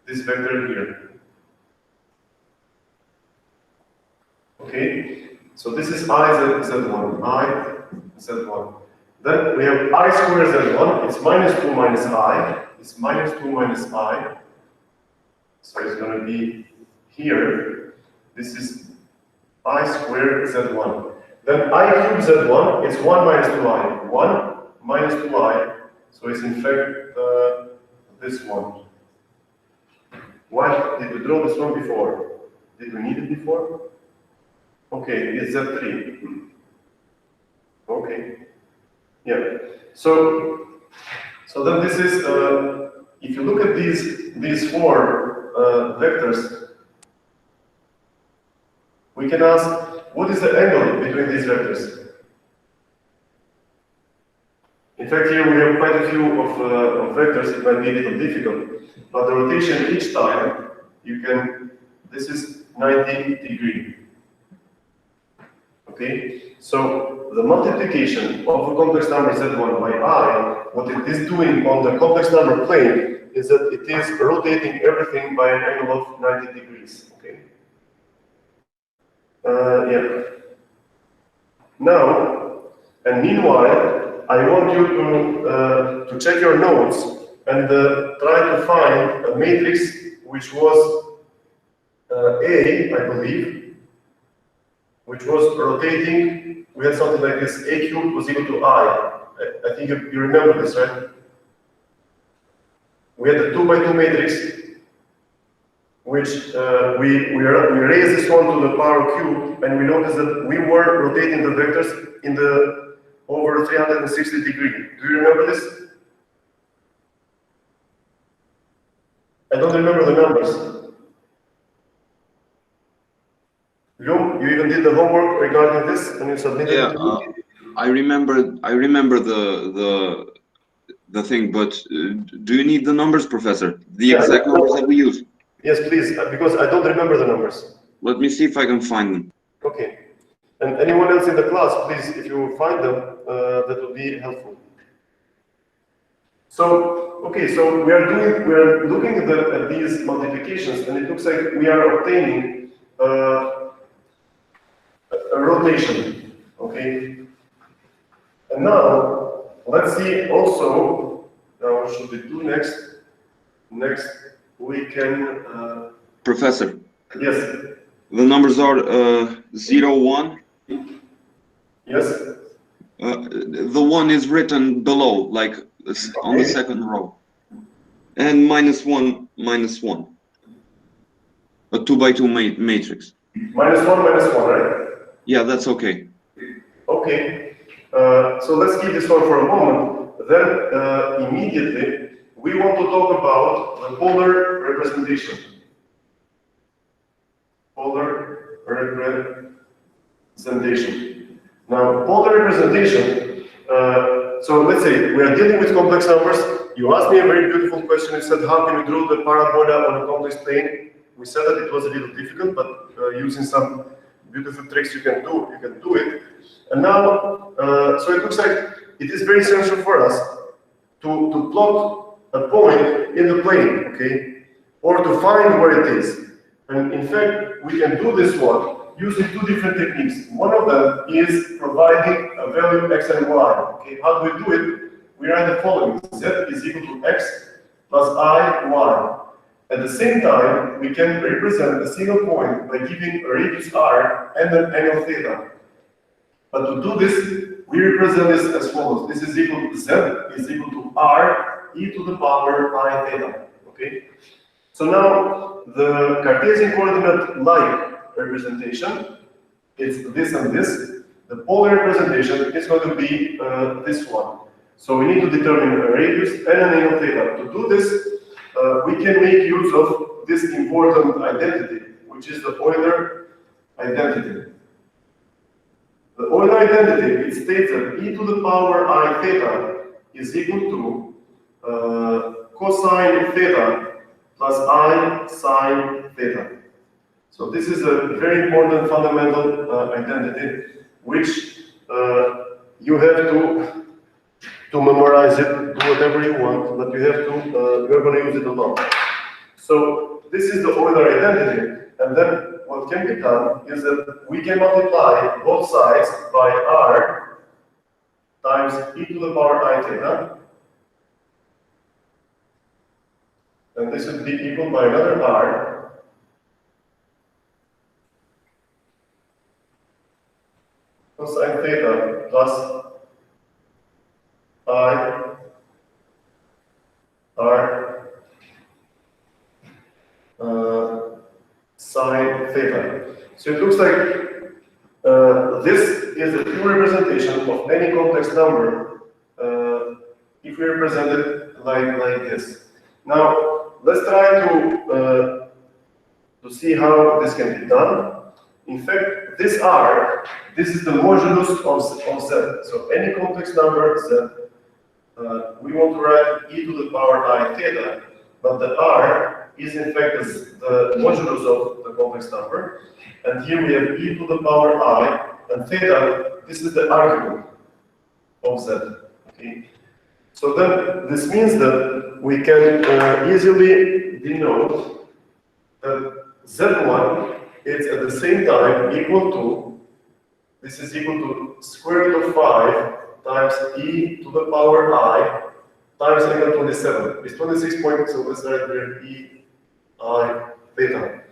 this vector here. Okay, so this is Z1, I, Z1. Then we have I squared Z1, it's minus 2 minus I, it's minus 2 minus I. So it's going to be here, this is I squared Z1. Then I cubed Z1, it's 1 minus 2I, 1 minus 2I, so it's in fact this one. Why did we draw this one before? Did we need it before? Okay, it's Z3. Okay. Yeah. So then this is, if you look at these four vectors, we can ask, what is the angle between these vectors? In fact, here we have quite a few of vectors. It might be a little difficult, but the rotation each time, you can, this is 90 degree. Okay, so the multiplication of a complex number Z1 by I, what it is doing on the complex number plane is that it is rotating everything by an angle of 90 degrees. Okay. Yeah. Now, and meanwhile, I want you to check your notes and try to find a matrix which was A, I believe, which was rotating. We had something like this: A cubed was equal to I. I think you remember this, right? We had a 2 by 2 matrix, which we raised this one to the power cube, and we noticed that we were rotating the vectors in the over 360 degree. Do you remember this? I don't remember the numbers. You even did the homework regarding this, and you submitted it to me? I remember the thing, but do you need the numbers, Professor? The exact numbers that we use? Yes, please, because I don't remember the numbers. Let me see if I can find them. Okay. And anyone else in the class, please, if you find them, that would be helpful. So, okay, so we are looking at these multiplications, and it looks like we are obtaining a rotation. Okay. And now let's see also. Now, what should we do next? Next, we can. Professor. Yes. The numbers are 0, 1. Yes. The 1 is written below, like on the second row. And minus 1, minus 1. A 2 by 2 matrix. Minus 1, right? Yeah, that's okay. Okay. So let's keep this one for a moment. Then immediately we want to talk about the polar representation. Polar representation. Now, polar representation. So let's say we are dealing with complex numbers. You asked me a very beautiful question. You said, how can you draw the parabola on a complex plane? We said that it was a little difficult, but using some beautiful tricks you can do it. And now, so it looks like it is very essential for us to plot a point in the plane, okay, or to find where it is. And in fact, we can do this one using two different techniques. One of them is providing a value x and y. Okay, how do we do it? We write the following: z is equal to x plus I, y. At the same time, we can represent a single point by giving a radius r and an angle theta. But to do this, we represent this as follows. This is equal to z is equal to r e to the power I theta. Okay. So now the Cartesian coordinate like representation is this and this. The polar representation is going to be this one. So we need to determine a radius and an angle theta. To do this, we can make use of this important identity, which is the Euler identity. The Euler identity, it states that e to the power I theta is equal to cosine theta plus I sine theta. So this is a very important fundamental identity, which you have to memorize it, do whatever you want, but you have to, you're going to use it a lot. So this is the Euler identity, and then what can be done is that we can multiply both sides by r times e to the power I theta, and this would be equal by another r cosine theta plus I r sine theta. So it looks like this is a true representation of any complex number if we represent it like this. Now let's try to see how this can be done. In fact, this r, this is the modulus of z. So any complex number z, we want to write e to the power I theta, but the r is in fact the modulus of the complex number. And here we have e to the power I, and theta, this is the argument of z. Okay. So then this means that we can easily denote that z1 is at the same time equal to, this is equal to square root of 5 times e to the power I times angle 27. It's 26 points, so let's write here e I theta.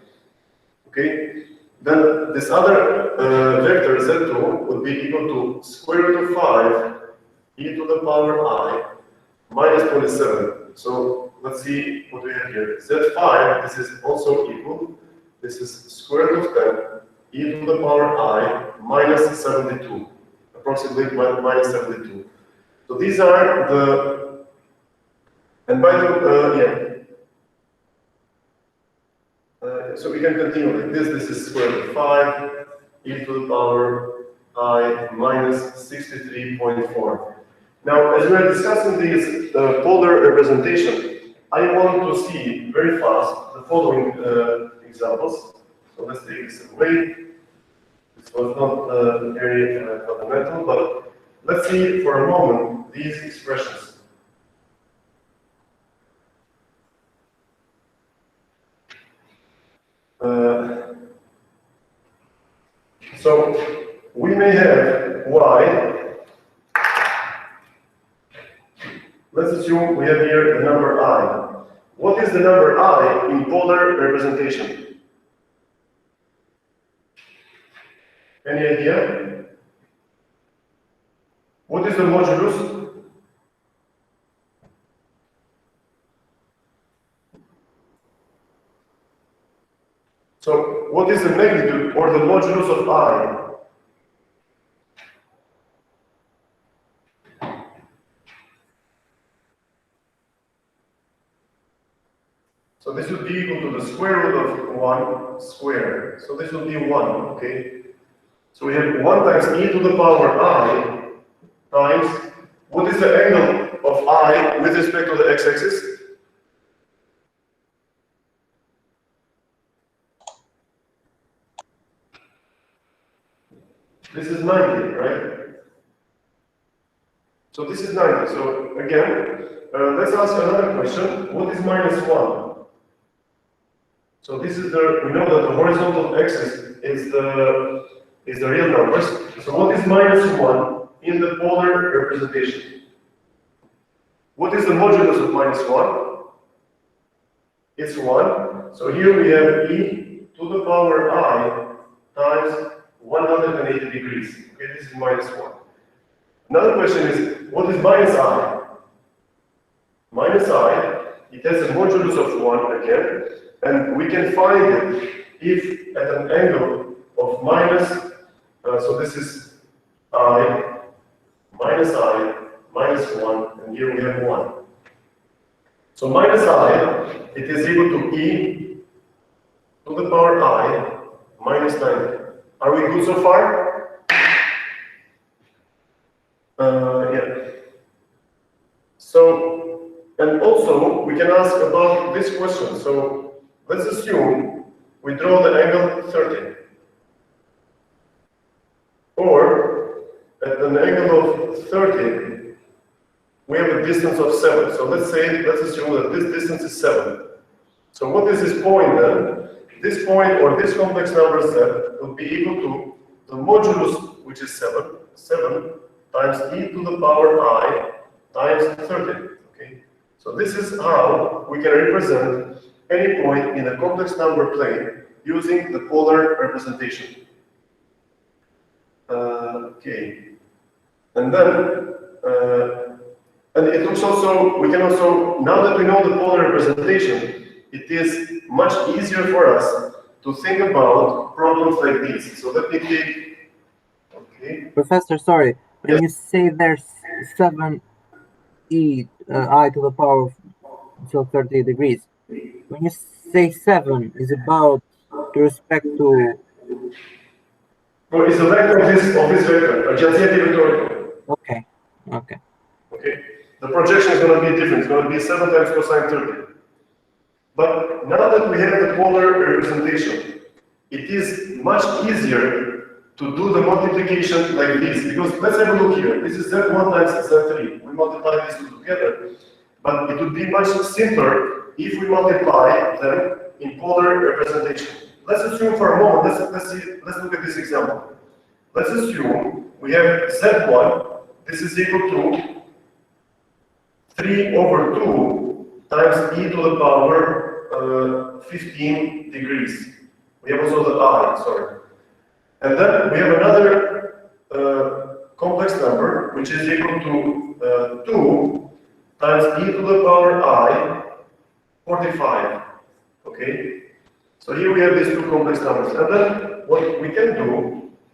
Okay? Then this other vector z2 would be equal to square root of 5 e to the power I minus 27. So let's see what we have here. Z5, this is also equal. This is square root of 10 e to the power I minus 72. Approximately minus 72. So these are the, and by the, so we can continue like this. This is square root of 5 e to the power I minus 63.4. Now, as we are discussing this polar representation, I want to see very fast the following examples. So let's take this away. This was not very fundamental, but let's see for a moment these expressions. So we may have y. Let's assume we have here the number I. What is the number I in polar representation? Any idea? What is the modulus? So, what is the magnitude or the modulus of I? So this would be equal to the square root of 1 squared. So this will be 1, okay? So we have 1 times e to the power I times, what is the angle of I with respect to the x-axis? This is 90, right? So this is 90. So again, let's ask another question. What is minus 1? So this is the, we know that the horizontal axis is the real numbers. So what is minus 1 in the polar representation. What is the modulus of -1? It's 1. So here we have e to the power I times 180 degrees. Okay, this is -1. Another question is, what is -I? -I, it has a modulus of 1 again, and we can find it if at an angle of so this is I, -1, and here we have 1. So -I, it is equal to e to the power I minus 90. Are we good so far? Yeah. So, and also we can ask about this question. So let's assume we draw the angle 30. Or at an angle of 30, we have a distance of 7. So let's assume that this distance is 7. So what is this point then? This point or this complex number z would be equal to the modulus, which is 7 times e to the power I times 30. Okay. So this is how we can represent any point in a complex number plane using the polar representation. Okay. And then, and it looks also, we can also, now that we know the polar representation, it is much easier for us to think about problems like these. So let me take, okay. Professor, sorry, when you say there's 7 I to the power of until 30 degrees, when you say 7, is about to respect to... No, it's a vector of this vector, adjacency vectorial. Okay. Okay. The projection is going to be different. It's going to be 7 times cosine 30. But now that we have the polar representation, it is much easier to do the multiplication like this. Because let's have a look here. This is z1 times z3. We multiply these two together. But it would be much simpler if we multiply them in polar representation. Let's assume for a moment, let's look at this example. Let's assume we have z1, this is equal to 3 over 2 times e to the power 15 degrees. We have also the I, sorry. And then we have another complex number, which is equal to 2 times e to the power I 45. Okay? So here we have these two complex numbers. And then what we can do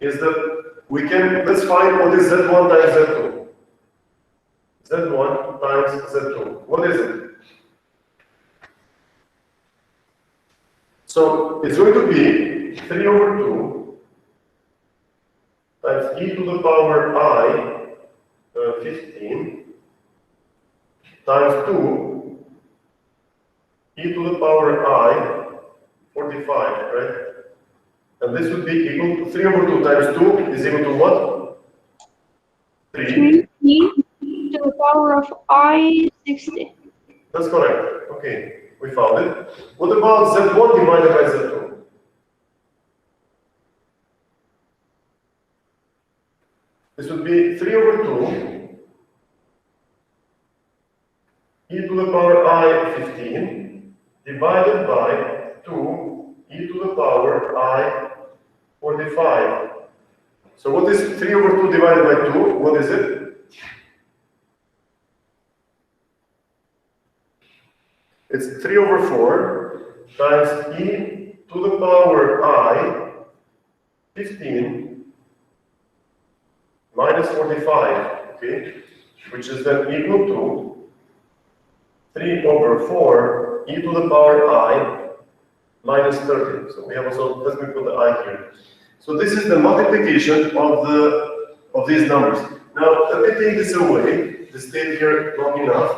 is that we can, let's find what is z1 times z2. z1 times z2. What is it? So it's going to be 3 over 2 times e to the power I 15 times 2 e to the power I 45, right? And this would be equal to 3 over 2 times 2 is equal to what? 3 e to the power of I 60. That's correct. Okay, we found it. What about z1 divided by z2? This would be 3 over 2 e to the power I 15 divided by 2 e to the power I 45. So what is 3 over 2 divided by 2? What is it? It's 3 over 4 times e to the power I 15 minus 45, okay? Which is then equal to 3 over 4 e to the power I minus 30. So we have also, let me put the I here. So this is the multiplication of these numbers. Now let me take this away. This stayed here long enough.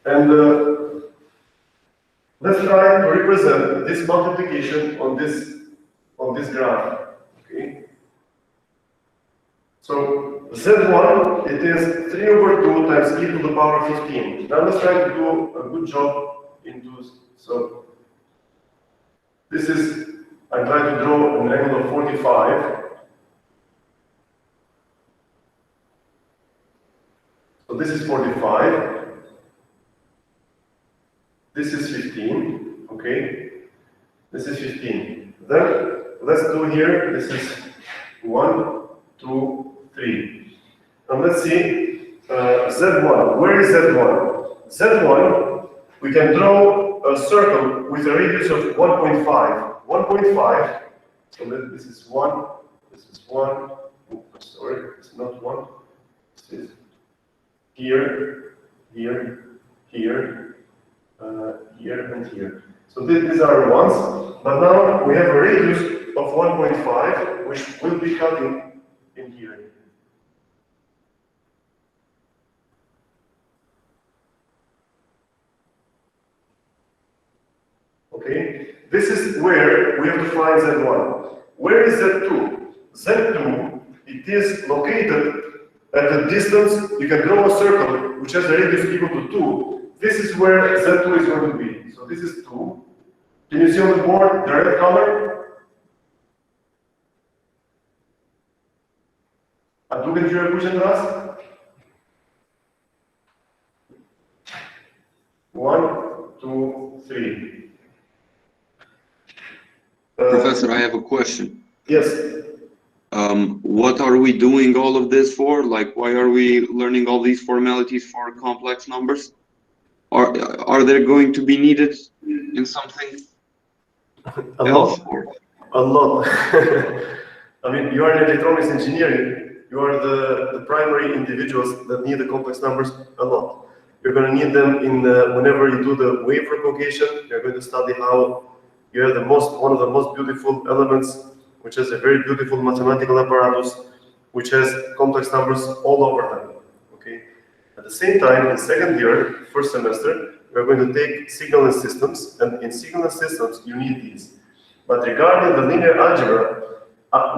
And let's try to represent this multiplication on this graph. Okay. So z1, it is 3 over 2 times e to the power 15. Now let's try to do a good job into, so this is, I'm trying to draw an angle of 45. So this is 45. This is 15. Okay. This is 15. Then let's do here. This is 1, 2, 3. And let's see Z1. Where is Z1? Z1, we can draw a circle with a radius of 1.5. 1.5. So this is 1. This is 1. Oh, sorry, it's not 1. This is here, here, here, here, and here. So these are ones, but now we have a radius of 1.5, which will be cutting in here. Okay, this is where we have to find Z1. Where is Z2? Z2, it is located at a distance. You can draw a circle which has a radius equal to 2. This is where Z2 is going to be. So this is 2. Can you see on the board the red color? A drugie dziurę pójdzie teraz? 1, 2, 3. Professor, I have a question. Yes. What are we doing all of this for? Like, why are we learning all these formalities for complex numbers? Are they going to be needed in something else? A lot. I mean, you are in electronics engineering. You are the primary individuals that need the complex numbers a lot. You're going to need them in whenever you do the wave propagation. You're going to study how you have one of the most beautiful elements, which has a very beautiful mathematical apparatus, which has complex numbers all over them. Okay. At the same time, in second year, first semester, we're going to take signal and systems, and in signal and systems, you need these. But regarding the linear algebra,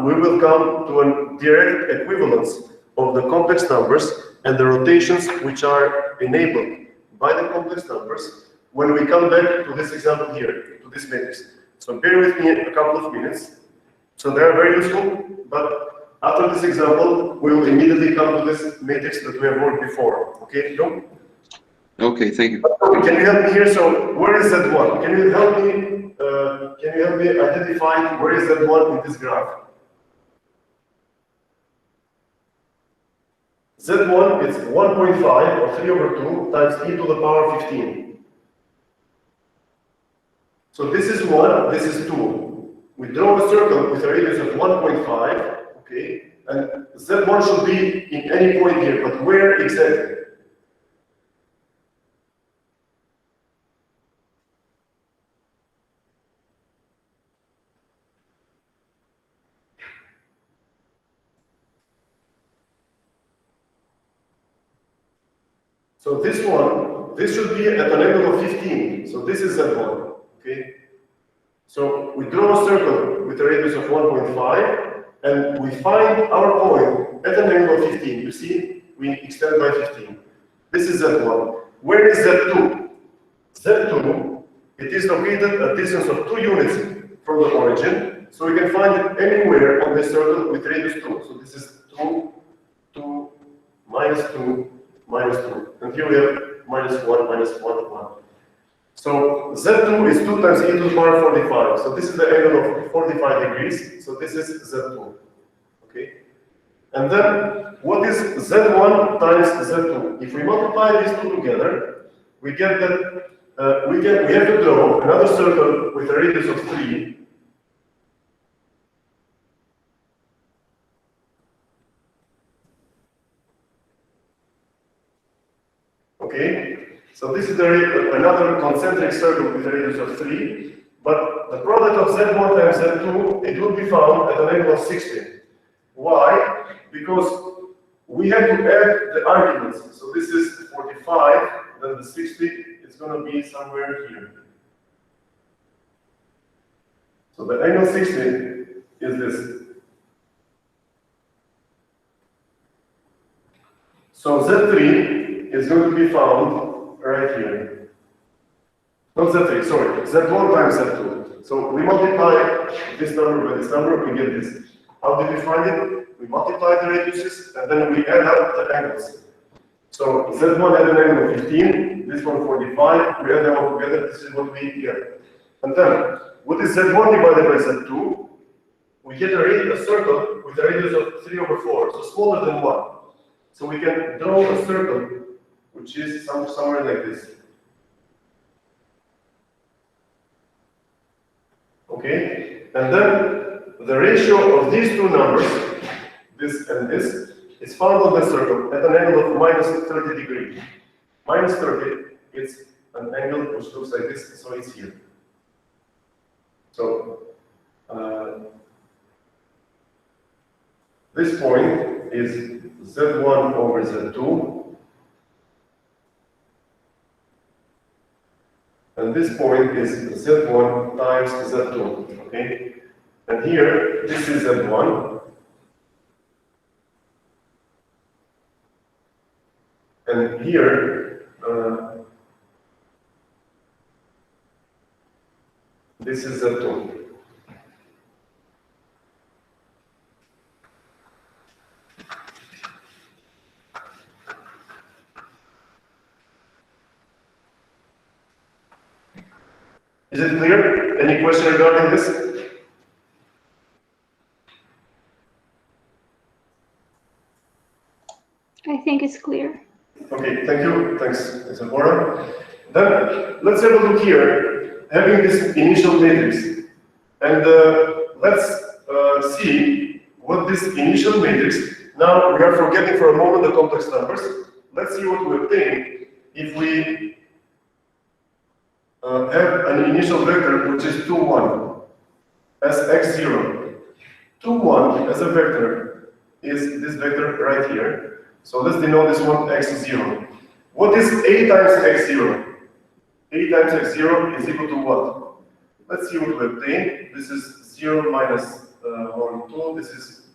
we will come to a direct equivalence of the complex numbers and the rotations which are enabled by the complex numbers when we come back to this example here, to this matrix. So bear with me a couple of minutes. So they are very useful, but after this example, we will immediately come to this matrix that we have worked before. Okay, Joe? Okay, thank you. Can you help me here? So where is Z1? Can you help me identify where is Z1 in this graph? Z1 is 1.5 or 3 over 2 times e to the power 15. So this is 1, this is 2. We draw a circle with a radius of 1.5, okay? And Z1 should be in any point here, but where exactly? So this should be at an angle of 15. So this is Z1, okay? So we draw a circle with a radius of 1.5, and we find our point at an angle of 15. You see, we extend by 15. This is Z1. Where is Z2? Z2, it is located at a distance of 2 units from the origin, so we can find it anywhere on this circle with radius 2. So this is 2, 2, minus 2, minus 2. And here we have minus 1, minus 1, 1. So Z2 is 2 times e to the power 45. So this is the angle of 45 degrees. So this is Z2. Okay? And then what is Z1 times Z2? If we multiply these two together, we get that we have to draw another circle with a radius of 3. Okay? So this is another concentric circle with a radius of 3, but the product of Z1 times Z2, it will be found at an angle of 60. Why? Because we have to add the arguments. So this is 45, then the 60 is going to be somewhere here. So the angle 60 is this. So Z3 is going to be found right here. Not Z3, sorry, Z1 times Z2. So we multiply this number by this number, we get this. How did we find it? We multiply the radiuses and then we add up the angles. So Z1 had an angle of 15, this one 45, we add them all together, this is what we get. And then, what is Z1 divided by Z2? We get a circle with a radius of 3/4, so smaller than 1. So we can draw a circle, which is somewhere like this. Okay? And then, the ratio of these two numbers, this and this, is found on the circle at an angle of minus 30 degrees. Minus 30, it's an angle which looks like this, so it's here. So, this point is Z1 over Z2. And this point is Z1 times Z2, okay? And here, this is Z1. And here, this is Z2. Is it clear? Any question regarding this? I think it's clear. Okay, thank you. Thanks, Zafora. Then let's have a look here, having this initial matrix, and let's see what this initial matrix. Now we are forgetting for a moment the complex numbers. Let's see what we obtain if we have an initial vector which is 2, 1 as x0. 2, 1 as a vector is this vector right here. So let's denote this one x0. What is a times x0? A times x0 is equal to what? Let's see what we obtain. This is 0 minus 1, 2. This is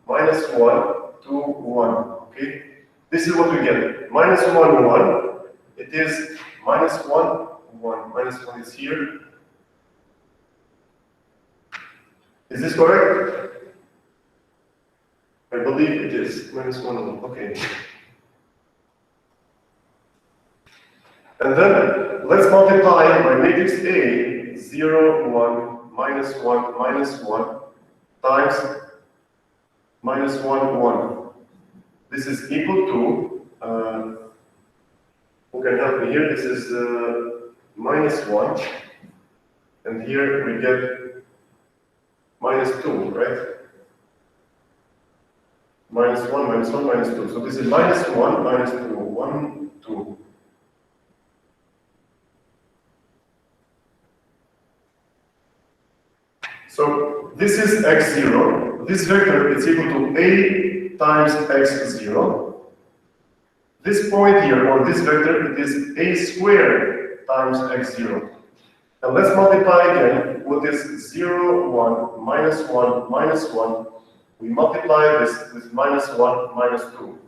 minus 1, 2, 1. Okay? This is what we get. Minus 1, 1. It is minus 1, 1. Minus 1 is here. Is this correct? I believe it is. Minus 1, 1. Okay. And then let's multiply by matrix A 0, 1, minus 1, minus 1 times minus 1, 1. This is equal to, who can help me here? This is minus 1, and here we get minus 2, right? Minus 1, minus 1, minus 2. So this is minus 1, minus 2, 1, 2. So this is x0. This vector is equal to a times x0. This point here, or this vector, it is a squared times x0. And let's multiply again with this 0, 1, minus 1, minus 1. We multiply this with minus 1, minus 2.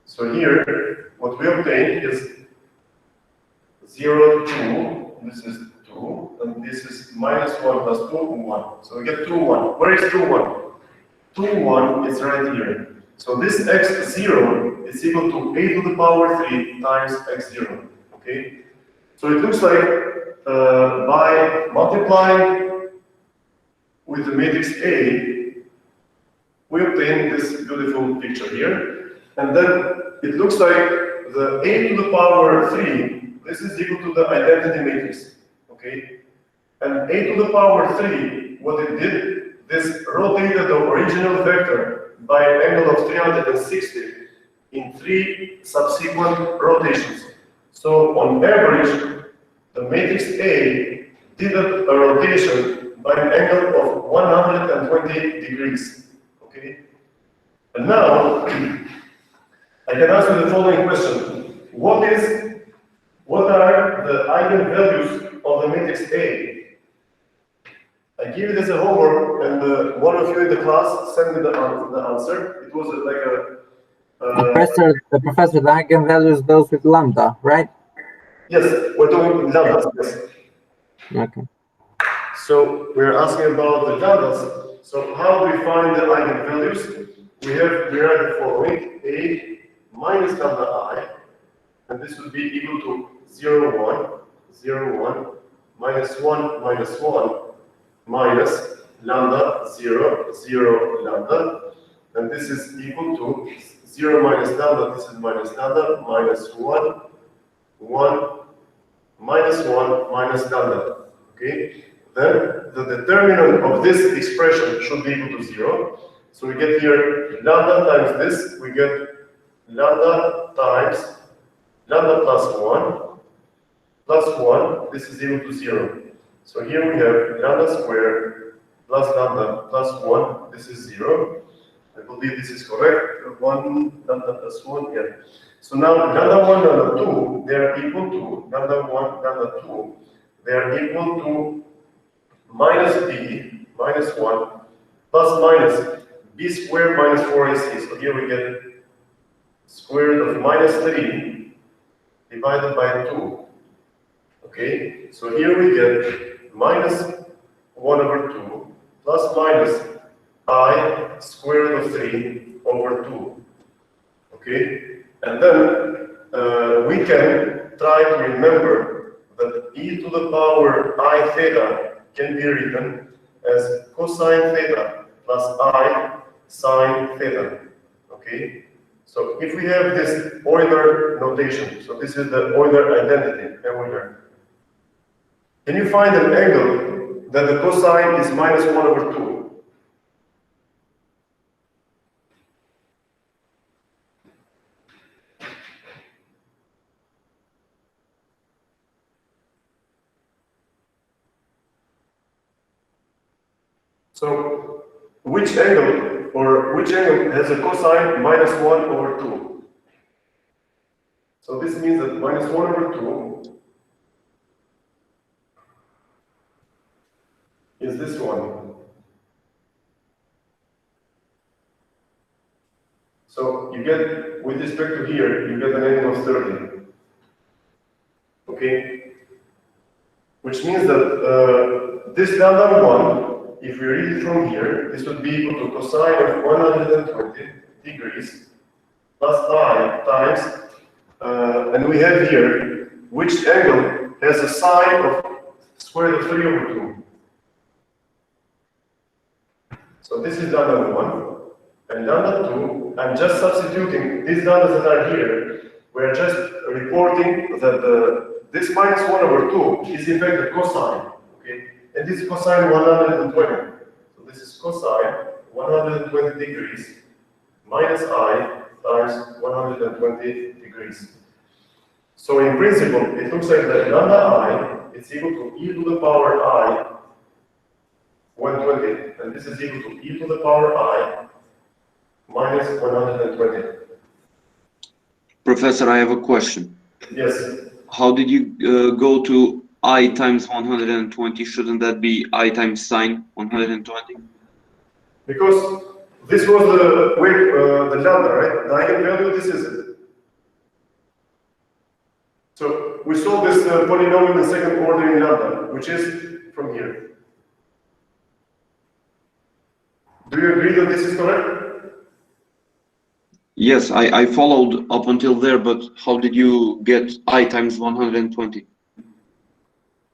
So here, what we obtain is 0, 2. This is 2, and this is minus 1 plus 2, 1. So we get 2, 1. Where is 2, 1? 2, 1 is right here. So this x0 is equal to a to the power 3 times x0. Okay? So it looks like by multiplying with the matrix A, we obtain this beautiful picture here. And then it looks like the a to the power 3, this is equal to the identity matrix. Okay? And a to the power 3, what it did, this rotated the original vector by an angle of 360 in 3 subsequent rotations. So on average, the matrix A did a rotation by an angle of 120 degrees. Okay? And now, I can ask you the following question. What are the eigenvalues of the matrix A? I give it as a homework, and one of you in the class sent me the answer. It was like a... the professor, the eigenvalues, those with lambda, right? Yes, we're talking lambdas, yes. Okay. So we're asking about the lambdas. So how do we find the eigenvalues? We write the following: A minus lambda I and this would be equal to 0, 1, 0, 1, minus 1, minus 1, minus lambda 0, 0, lambda, and this is equal to 0 minus lambda, this is minus lambda, minus 1, 1, minus 1, minus lambda, okay? Then the determinant of this expression should be equal to 0. So we get here lambda times this, we get lambda times lambda plus 1, this is equal to 0. So here we have lambda squared plus lambda plus 1, this is 0. I believe this is correct. 1, lambda plus 1, yeah. So now lambda 1, lambda 2, they are equal to lambda 1, lambda 2, they are equal to minus b, minus 1, plus minus b squared minus 4ac. So here we get square root of minus 3 divided by 2. Okay, so here we get minus 1 over 2 plus minus I square root of 3 over 2. Okay, and then we can try to remember that e to the power I theta can be written as cosine theta plus I sine theta. Okay, so if we have this Euler notation, so this is the Euler identity, Euler. Can you find an angle that the cosine is minus 1 over 2? So, which angle has a cosine minus 1 over 2? So this means that minus 1 over 2 is this one. So you get, with respect to here, you get an angle of 30. Okay? Which means that this lambda 1, if we read it from here, this would be equal to cosine of 120 degrees plus I times, and we have here, which angle has a sine of square root of 3 over 2. So this is lambda 1, and lambda 2, I'm just substituting these lambdas that are here, we're just reporting that this minus 1 over 2 is in fact the cosine, okay? And this is cosine 120. So this is cosine 120 degrees minus I times 120 degrees. So in principle, it looks like that lambda I is equal to e to the power I 120, and this is equal to e to the power I minus 120. Professor, I have a question. Yes. How did you go to I times 120? Shouldn't that be I times sine 120? Because this was the way, the lambda, right? The eigenvalue, this is it. So we solve this polynomial in second order in lambda, which is from here. Do you agree that this is correct? Yes, I followed up until there, but how did you get I times 120?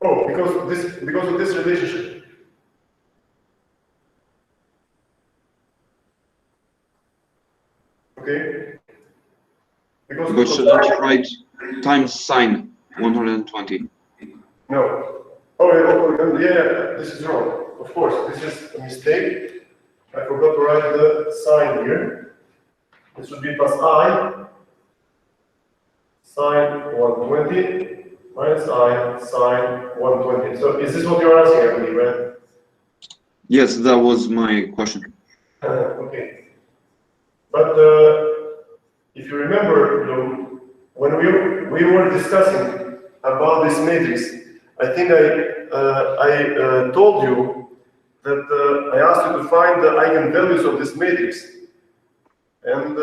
Oh, because of this relationship. Okay. But shouldn't you write times sine 120? No. Oh, yeah, this is wrong. Of course, this is a mistake. I forgot to write the sign here. This would be plus I sine 120 minus I sine 120. So is this what you're asking, I believe, right? Yes, that was my question. Okay. But if you remember, when we were discussing about this matrix, I think I told you that I asked you to find the eigenvalues of this matrix. And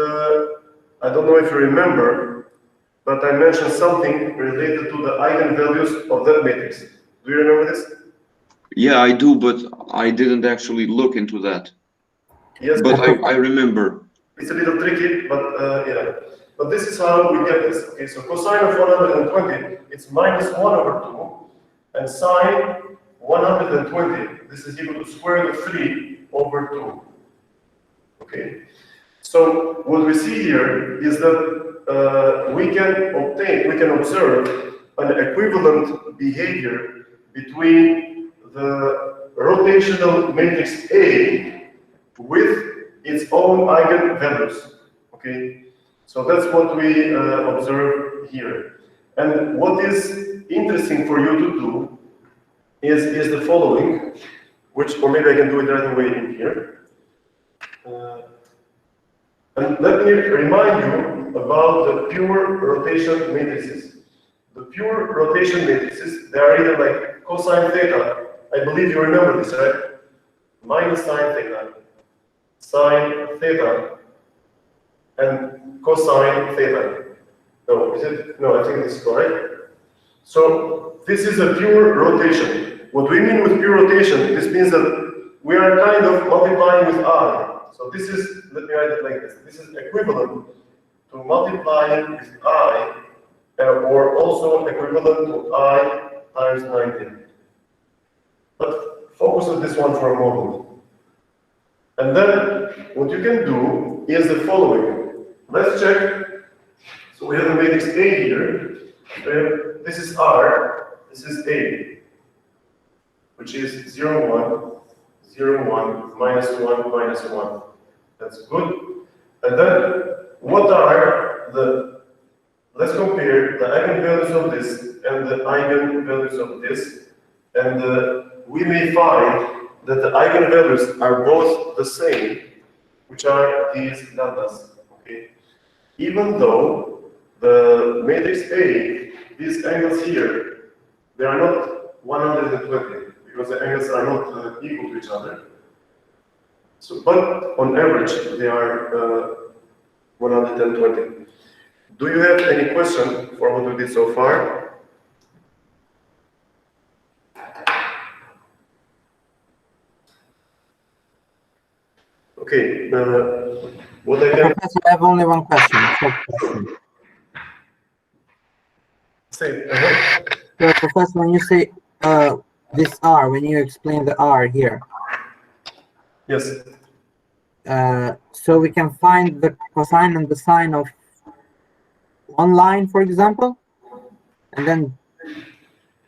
I don't know if you remember, but I mentioned something related to the eigenvalues of that matrix. Do you remember this? Yeah, I do, but I didn't actually look into that. Yes. But I remember. It's a little tricky, but yeah. But this is how we get this. Okay, so cosine of 120, it's minus 1 over 2, and sine 120, this is equal to square root of 3 over 2. Okay, so what we see here is that we can observe an equivalent behavior between the rotational matrix A with its own eigenvalues. Okay, so that's what we observe here. And what is interesting for you to do is the following, which, or maybe I can do it right away in here. And let me remind you about the pure rotation matrices. The pure rotation matrices, they are either like cosine theta. I believe you remember this, right? Minus sine theta, and cosine theta. No, is it? No, I think this is correct. So this is a pure rotation. What we mean with pure rotation, this means that we are kind of multiplying with I. So this is, let me write it like this. This is equivalent to multiplying with I, or also equivalent to I times 19. But focus on this one for a moment. And then what you can do is the following. Let's check. So we have a matrix A here. This is R, this is A, which is 0, 1, 0, 1, minus 1, minus 1. That's good. And then what are the, let's compare the eigenvalues of this and the eigenvalues of this. And we may find that the eigenvalues are both the same, which are these lambdas. Okay? Even though the matrix A, these angles here, they are not 120, because the angles are not equal to each other. So, but on average, they are 120. Do you have any question for what we did so far? Okay, what I can Professor, I have only one question. Short question. say. So, Professor, when you say this R, when you explain the R here, Yes. so we can find the cosine and the sine of one line, for example, and then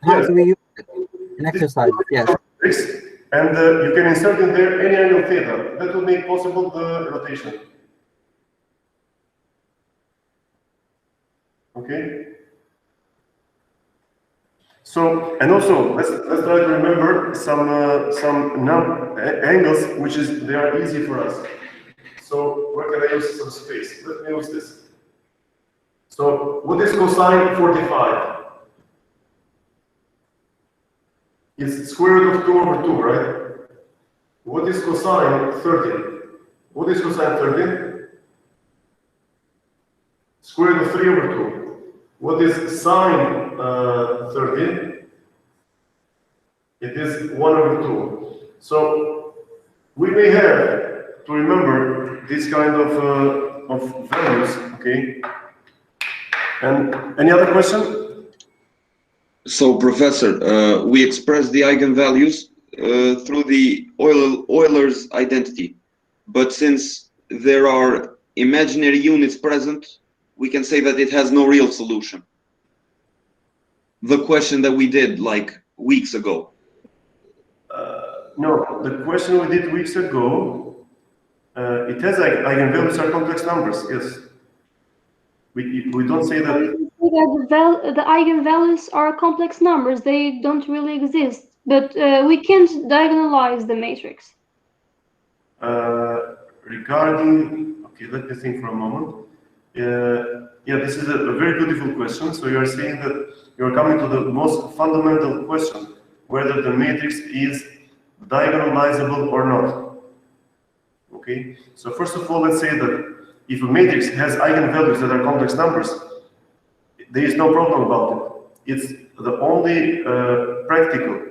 how Yes. do we use it in exercise? Yes. And you can insert in there any angle theta. That will make possible the rotation. Okay. So, and also let's try to remember some angles which is they are easy for us. So where can I use some space? Let me use this. So what is cosine 45? It's square root of 2 over 2, right? What is cosine 30? What is cosine 30? Square root of 3 over 2. What is sine 30? It is 1 over 2. So we may have to remember this kind of values, okay? And any other question? So, Professor, we express the eigenvalues through the Euler's identity, but since there are imaginary units present, we can say that it has no real solution. The question that we did like weeks ago. No, the question we did weeks ago, it has eigenvalues are complex numbers, yes. We don't say that. The eigenvalues are complex numbers. They don't really exist, but we can't diagonalize the matrix. Regarding, okay, let me think for a moment. Yeah, this is a very beautiful question. So you are saying that you are coming to the most fundamental question, whether the matrix is diagonalizable or not. Okay, so first of all, let's say that if a matrix has eigenvalues that are complex numbers, there is no problem about it. It's the only practical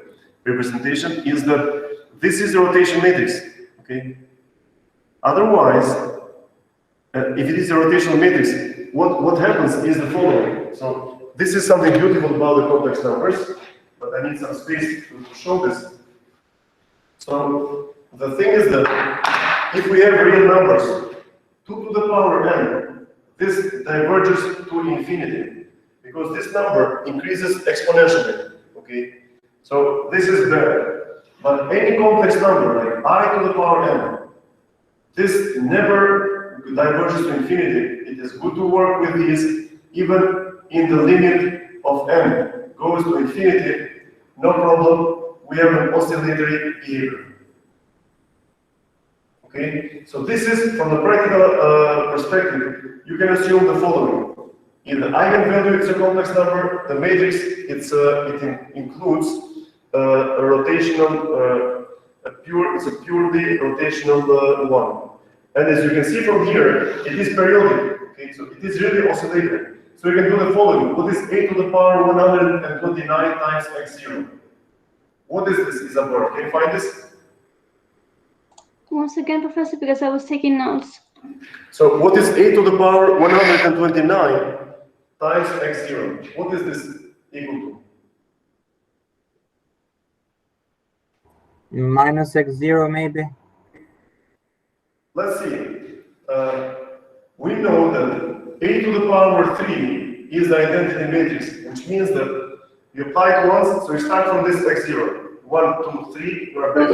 representation is that this is a rotation matrix. Okay. Otherwise, if it is a rotational matrix, what happens is the following. So this is something beautiful about the complex numbers, but I need some space to show this. So the thing is that if we have real numbers, 2 to the power n, this diverges to infinity, because this number increases exponentially, okay? So this is bad. But any complex number, like I to the power n, this never diverges to infinity. It is good to work with these, even in the limit of n goes to infinity, no problem, we have an oscillatory behavior. Okay, so this is, from the practical perspective, you can assume the following. In the eigenvalue, it's a complex number, the matrix, it includes a rotational, it's a purely rotational one. And as you can see from here, it is periodic, okay, so it is really oscillating. So you can do the following. What is a to the power 129 times x0? What is this, Isabel? Can you find this? Once again, Professor, because I was taking notes. So what is a to the power 129 times x0? What is this equal to? Minus x0 maybe. Let's see. We know that a to the power 3 is the identity matrix, which means that you apply it once, so you start from this x0. 1, 2, 3, you are back.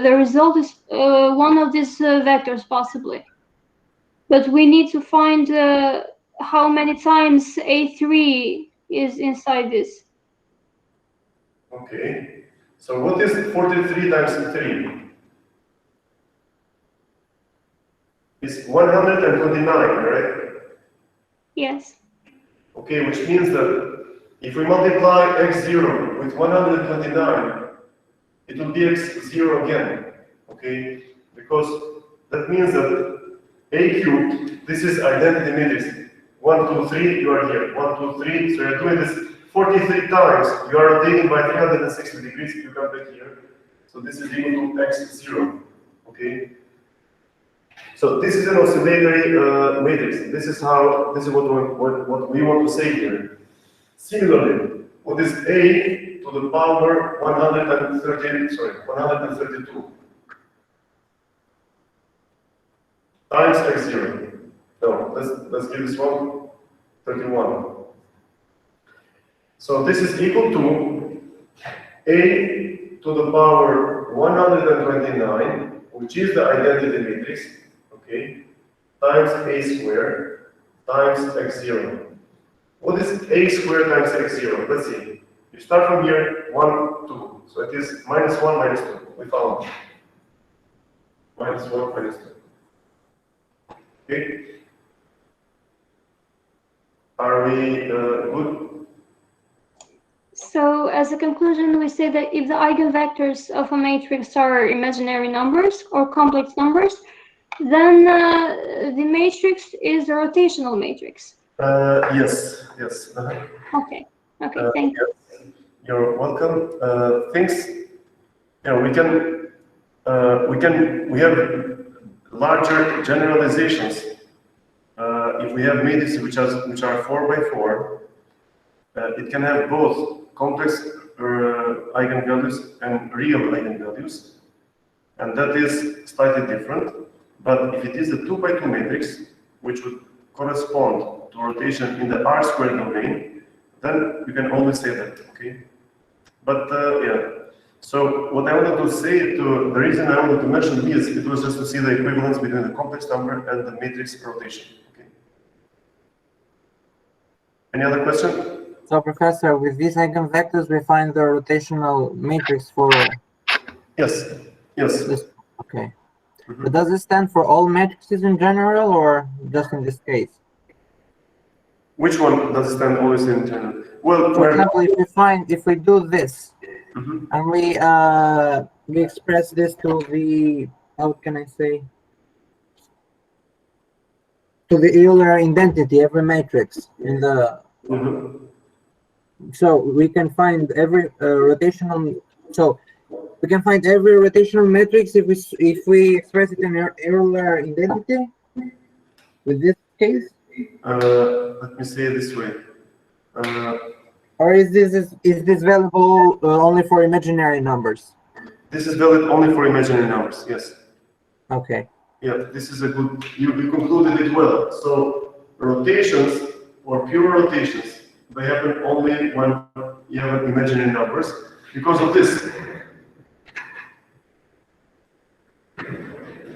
The result is one of these vectors, possibly. But we need to find how many times A3 is inside this. Okay. So what is 43 times 3? It's 129, right? Yes. Okay, which means that if we multiply x0 with 129, it will be x0 again, okay? Because that means that a cubed, this is identity matrix. 1, 2, 3, you are here. 1, 2, 3, so you're doing this 43 times. You are rotating by 360 degrees, you come back here. So this is equal to x0, okay? So this is an oscillatory matrix. This is what we want to say here. Similarly, what is a to the power 132 times x0? No, let's give this one 31. So this is equal to a to the power 129, which is the identity matrix, okay, times a squared times x0. What is a squared times x0? Let's see. You start from here, 1, 2. So it is minus 1, minus 2. We found minus 1, minus 2. Okay. Are we good? So as a conclusion, we say that if the eigenvectors of a matrix are imaginary numbers or complex numbers, then the matrix is a rotational matrix. Yes. Okay, thank you. Yes. You're welcome. Things, we have larger generalizations. If we have matrices which are 4 by 4, it can have both complex eigenvalues and real eigenvalues, and that is slightly different. But if it is a 2 by 2 matrix, which would correspond to rotation in the R squared domain, then you can always say that, okay? But yeah, so what I wanted to say, the reason I wanted to mention this, it was just to see the equivalence between the complex number and the matrix rotation, okay? Any other question? So, Professor, with these eigenvectors, we find the rotational matrix for... Yes. This, okay. But does it stand for all matrices in general, or just in this case? Which one does it stand always in general? Well, for example, if we do this, and we express this to the, how can I say, to the Euler identity, every matrix in the. So we can find every rotational. So We can find every rotational matrix if we express it in Euler identity with this case. Let me say it this way. Or is this valuable only for imaginary numbers? This is valid only for imaginary numbers. Yes. Okay. Yeah, this is a good. You concluded it well. So rotations or pure rotations, they happen only when you have imaginary numbers. Because of this.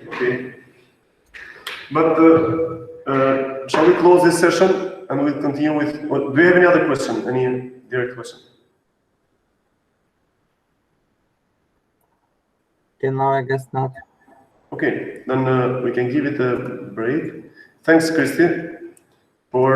Okay. But shall we close this session and we'll continue with? Do you have any other question? Any direct question? Till now, I guess not. Okay, then we can give it a break. Thanks, Christy, for